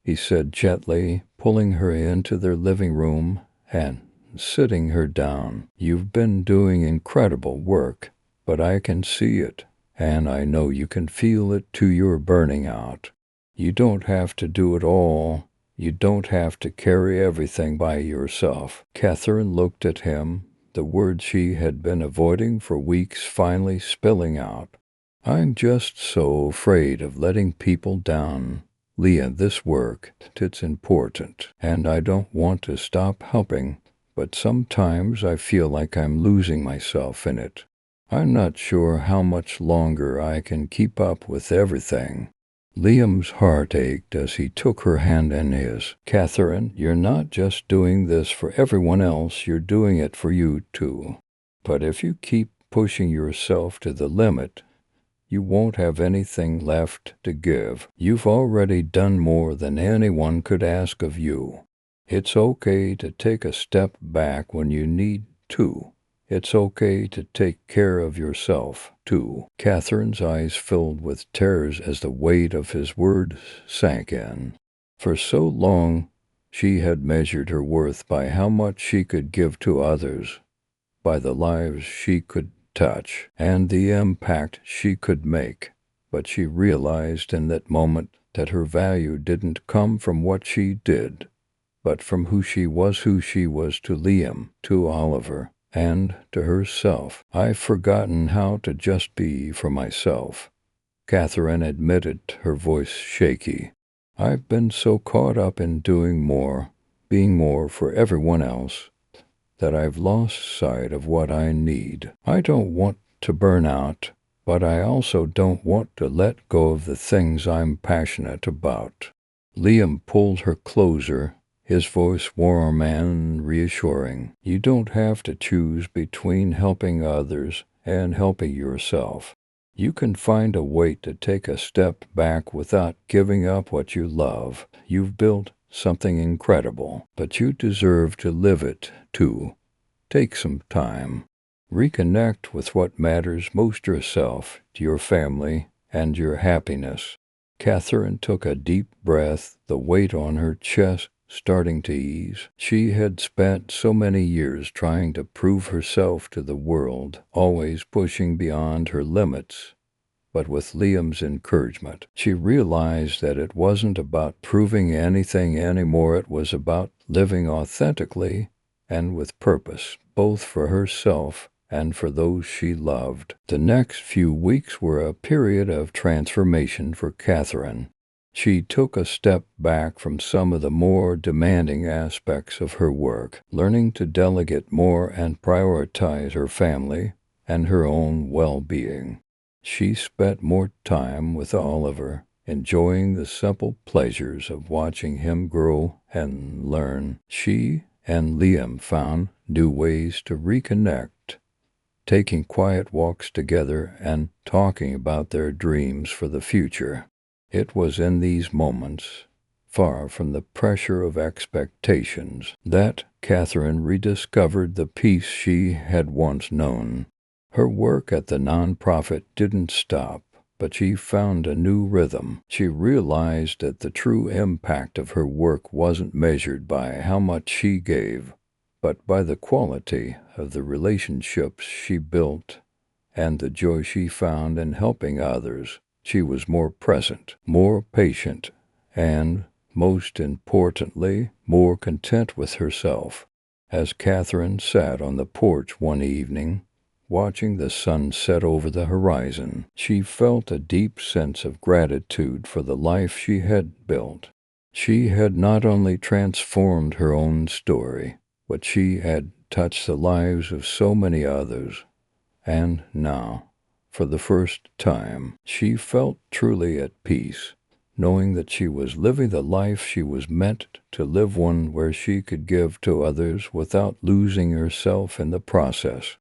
he said gently, pulling her into their living room and sitting her down, "you've been doing incredible work, but I can see it, and I know you can feel it too. You're burning out. You don't have to do it all. You don't have to carry everything by yourself." Catherine looked at him, the words she had been avoiding for weeks finally spilling out. "I'm just so afraid of letting people down. Leah, this work, it's important, and I don't want to stop helping, but sometimes I feel like I'm losing myself in it. I'm not sure how much longer I can keep up with everything." Liam's heart ached as he took her hand in his. "Catherine, you're not just doing this for everyone else, you're doing it for you too. But if you keep pushing yourself to the limit, you won't have anything left to give. You've already done more than anyone could ask of you. It's okay to take a step back when you need to. It's okay to take care of yourself, too." Catherine's eyes filled with tears as the weight of his words sank in. For so long, She had measured her worth by how much she could give to others, by the lives she could touch, and the impact she could make. But she realized in that moment that her value didn't come from what she did, but from who she was to Liam, to Oliver, and to herself. "I've forgotten how to just be for myself," Catherine admitted, her voice shaky. "I've been so caught up in doing more, being more for everyone else, that I've lost sight of what I need. I don't want to burn out, but I also don't want to let go of the things I'm passionate about." Liam pulled her closer, his voice warm and reassuring. "You don't have to choose between helping others and helping yourself. You can find a way to take a step back without giving up what you love. You've built something incredible, but you deserve to live it, too. Take some time. Reconnect with what matters most to yourself, to your family, and your happiness." Catherine took a deep breath, the weight on her chest starting to ease. She had spent so many years trying to prove herself to the world, always pushing beyond her limits. But with Liam's encouragement, she realized that it wasn't about proving anything anymore. It was about living authentically and with purpose, both for herself and for those she loved. The next few weeks were a period of transformation for Catherine. She took a step back from some of the more demanding aspects of her work, learning to delegate more and prioritize her family and her own well-being. She spent more time with Oliver, enjoying the simple pleasures of watching him grow and learn. She and Liam found new ways to reconnect, taking quiet walks together and talking about their dreams for the future. It was in these moments, far from the pressure of expectations, that Catherine rediscovered the peace she had once known. Her work at the nonprofit didn't stop, but she found a new rhythm. She realized that the true impact of her work wasn't measured by how much she gave, but by the quality of the relationships she built and the joy she found in helping others. She was more present, more patient, and, most importantly, more content with herself. As Catherine sat on the porch one evening, watching the sun set over the horizon, she felt a deep sense of gratitude for the life she had built. She had not only transformed her own story, but she had touched the lives of so many others. And now, for the first time, she felt truly at peace, knowing that she was living the life she was meant to live, one where she could give to others without losing herself in the process.